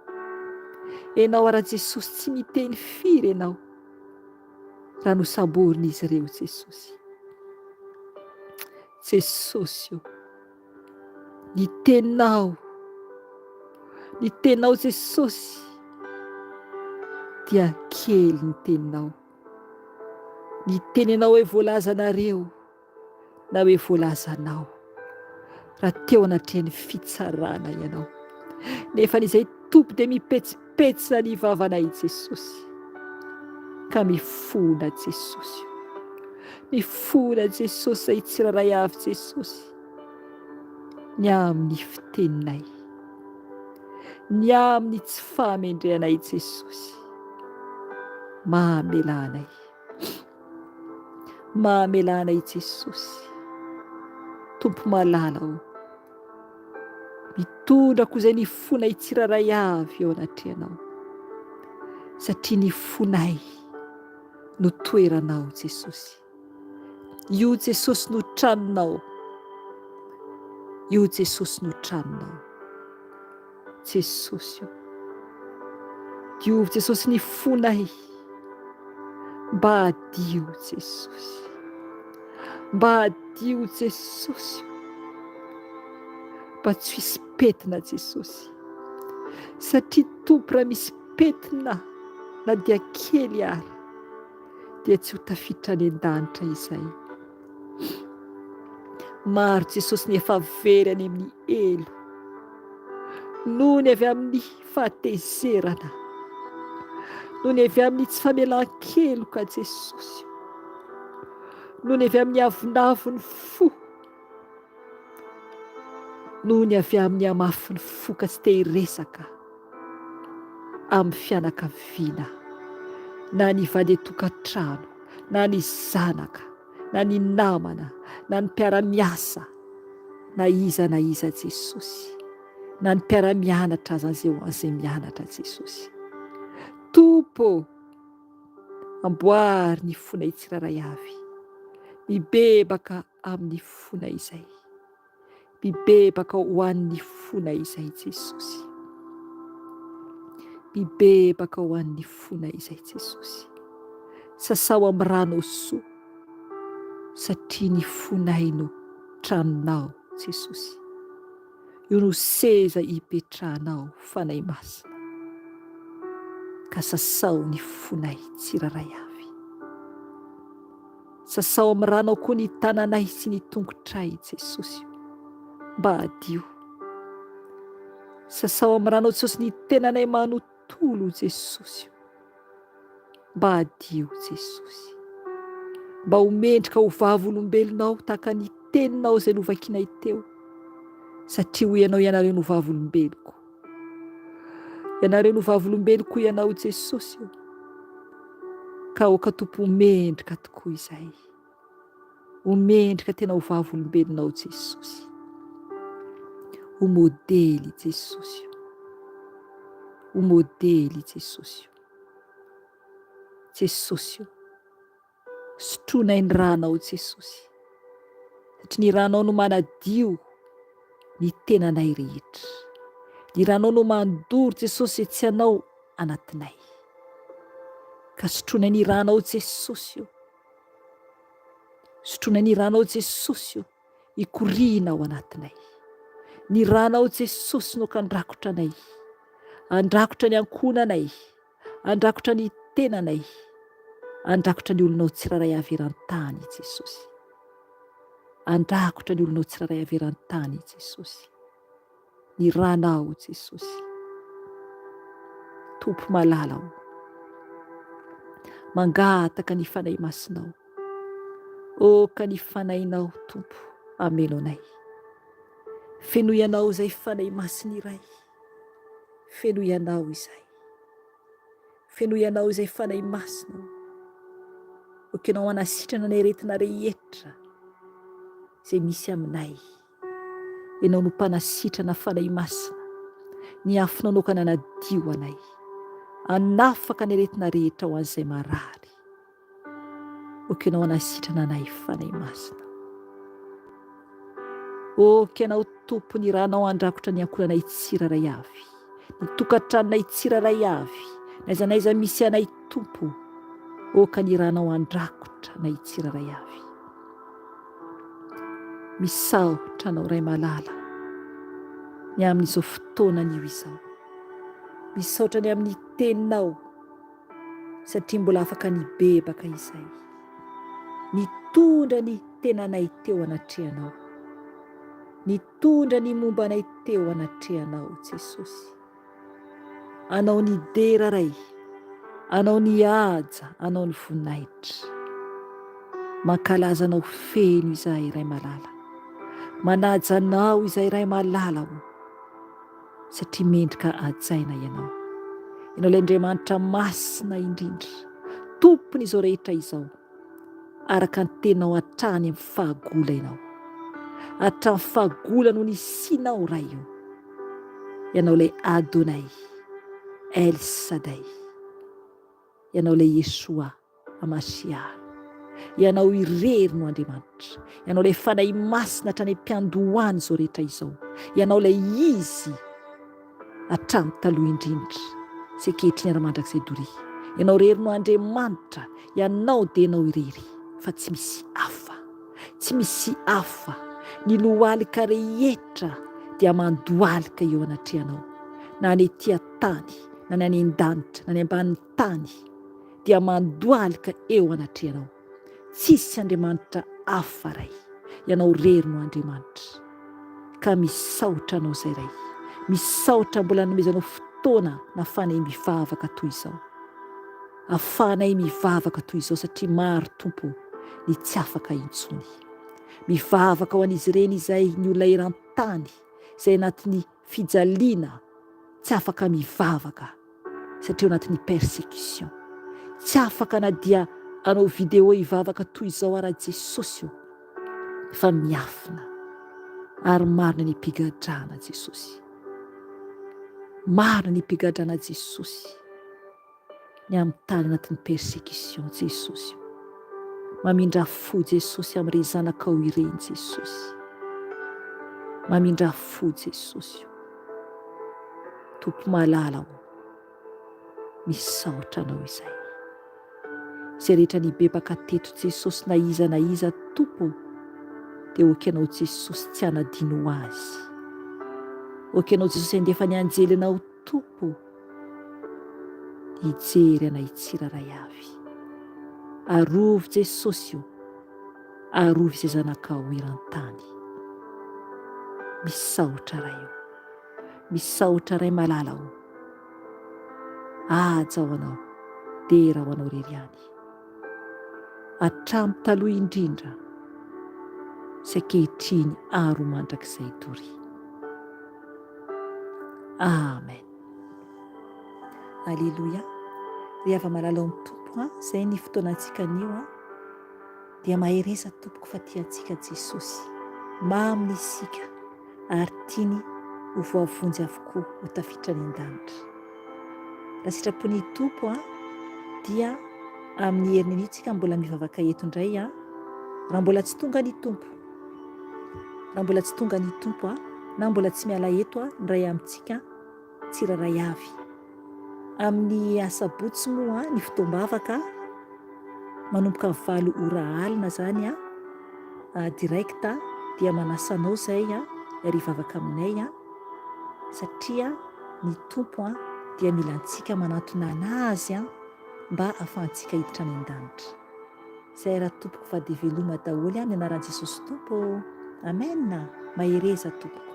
Enao ara Jesosy tsy miteny firy enao. Raha nosaborin'izy ireo Jesosy. Jesosy io. Ny teninao. Ny teninao Jesosy. Dia kely ny teninao. Ny teninao hoe voalazanareo. Na hoe voalazanao. Raha teo anatrehan'ny fitsarana ianao. Nefa n'izay Tompo dia mipetsipetsina ny vavanay Jesosy. Ka mifona Jesosy. Mifona Jesosy ay tsiraray avy Jesosy. Ny amin'ny fiteninay. Ny amin'ny tsy fahamendrehanay Jesosy. Mahamelanay. Mahamelanay Jesosy. Tompo malala ao. Mitondra koa izay ny fonay tsiraray avy eo anatrehanao. Satria ny fonay no toeranao Jesosy. Io Jesosy no tranonao. Io Jesosy no tranonao. Jesosy io. Diovy Jesosy ny fonay. Mba hadio Jesosy. Mba hadio Jesosy. Mba tsy hisy petina Jesosy. satria tompo raha misy petina na dia kely ary dia tsy ho tafiditra any an-danitra izay. Maro Jesosy ny efa very any amin'ny elo noho ny avy amin'ny fahatezerana, noho ny avy amin'ny tsy famelan-keloka Jesosy, noho ny avy amin'ny avinaviny fo, noho ny avy amin'ny amafiny fo ka tsy te hiresaka amin'ny fianakaviana, na ny vady tokantrano, na ny zanaka, na ny namana, na ny mpiara-miasa, na iza Jesosy, na ny mpiara-mianatra azay mianatra Jesosy. Tompo, amboary ny fona tsirairay avy, mibebaka amin'ny fona izay, mibebaka ho an'ny fona izay Jesosy, mibebaka ho an'ny fona izay Jesosy. Sasao amin'ny rano soa satria ny fonaino tranonao Jesosy, io no seza hipetrahanao fanahy masina, ka sasao ny fonay tsiraray avy. Sasao amin'ny rano koa ny tananay sy ny tongotray Jesosy, mba hadio. Sasao amin'ny rano Jesosy ny tenanay manontolo Jesosy, mba hadio Jesosy, mba homendrika ho vavolombelonao tahaka ny teninao izay novakinay teo, satria ho ianao ianareo no vavolombeloko, ianareo no vavolombeloko ianao Jesosy, ka ho katompo homendrika tokoa izay, homendrika tena ho vavolombelonao Jesosy, ho modely Jesosy, ho modely Jesosy. Jesosy, sotroinay ny ranao Jesosy, satria ny ranao no manadio ny tenanay rehetra, ny ranao no mandory Jesosy tsy anao anatinay, ka sotroinay ny ranao Jesosy, sotroinay ny ranao Jesosy hikorina ao anatinay, ny ranao Jesosy no kandrakotra anay, andrakotra ny ankonanay, andrakotra ny tenanay, andrakotra ny olonao tsiraray averan-tany Jesosy, andrakotra ny olonao tsiraray averan-tany Jesosy, ny ranao Jesosy. Tompo malala ho, mangataka ny fanahy masinao, ka ny fanahinao Tompo ameno anay, feno ianao izay fanahy masina iray, feno ianao izay, feno ianao izay fanahy masina, okenao anasitrana ny aretina rehetra izay misy aminay, ianao no mpanasitrana fanahy masina, ny afinao no ka nanadio anay, anafaka ny aretina rehetra ho an'izay marary, okenao anasitrana anay fanahy masina. Okenao Tompo ny ranao andrakotra ny ankonanay tsiraray avy, ny tokantranonay tsiraray avy, naiza naiza misy anay Tompo, ka ny ranao andrakotra nay tsiraray avy. Misaotra anao Ray malala ny amin'izao fotoanan'io izao, misaotra ny amin'ny teninao satria mbola afaka nibebaka izay, nitondra ny tenanay teo anatrehanao, nitondra ny mombanay teo anatrehanao Jesosy, anao ny dera ray, anao ny haja, anao ny voninahitra, mankalaza anao feno izahay Ray malala, manaja anao izay Ray malala satria mendrika hajaina ianao, ianao ilay Andriamanitra masina indrindra, tompon'izao rehetra izao, araka ny teninao hatrany amin'ny fahagola ianao, hatramin'ny fahagola no nisinao Ray io, ianao ilay Adonai, El Shaddai, ianao ilay Yeshua Hamasiah, ianao irery no Andriamanitra, ianao ilay fanahy masina hatrany am-piandohany izao rehetra izao, ianao ilay izy hatramin'ny taloha indrindra sy ankehitriny ara-mandrakizay doria, ianao irery no Andriamanitra, ianao dia ianao irery, fa tsy misy hafa, tsy misy hafa, ny lohalika rehetra dia mandohalika eo anatrehanao, na ny etỳ tany na ny any an-danitra na ny ambanin'ny tany dia mandoalika eo anatrehanao. Tsisy Andriamanitra hafa ray, ianao rery no Andriamanitra. Ka misaotra anao izay ray, misaotra mbola nomezanao fotoana nahafahanay mivavaka toy izao, ahafahanay mivavaka toy izao satria maro Tompo ny tsy afaka intsony. Mivavaka ho an'izy ireny izay ny olona eran-tany izay anatin'ny fijaliana tsy afaka mivavaka satria anatin'ny persécution, tsy afaka na dia anao vidéo hivavaka toy izao ara Jesosy io, fa miafina ary marina ny mpigadrana Jesosy, marina ny mpigadrana Jesosy ny amin'ny tany anatin'ny persécution Jesosy. Mamindra fo Jesosy amin'ireny zanakao ireny Jesosy, mamindra fo Jesosy. Tompo malala ho, misaotra anao izay. Izay rehetra nibebaka teto Jesosy na iza Tompo, dia okanao Jesosy tsy hanadino azy. Okanao Jesosy andefa ny anjelinao Tompo hijery anay tsiraray avy. Arovy Jesosy io, arovy izay zanakao eran-tany. Misaotra ray io, misaotra ray malala ho. Aja ho anao, dera ho anao rery any. Hatramin'ny taloha indrindra, sy ankehitriny aro mandrakizay tory. Amen. Alleluia. Rehefa malala amin'ny Tompo, izay ny fotoanantsika anio, dia mahereza Tompoko fa tiantsika Jesosy, mamina isika ary tiany ho voavonjy avokoa ho tafiditra ny an-danitra. Raha sitrapony Tompo dia amin'ny herin'ny anitsika mbola mivavaka eto indray, raha mbola tsy tonga ny Tompo, raha mbola tsy tonga ny Tompo na mbola tsy miala eto ndray amintsika tsiraray avy. Amin'ny asabotsy moa ny fotoam-bavaka manomboka 7 ora alina zany direkta dia manasanao izay ary hivavaka aminay satria ny Tompo dia mila antsika manantona anazy mba ahafahantsika hiditra any an-danitra. Izay raha Tompoko va dia veloma daholo ny anaran'i Jesosy Tompo. Amen. Mahereza Tompoko.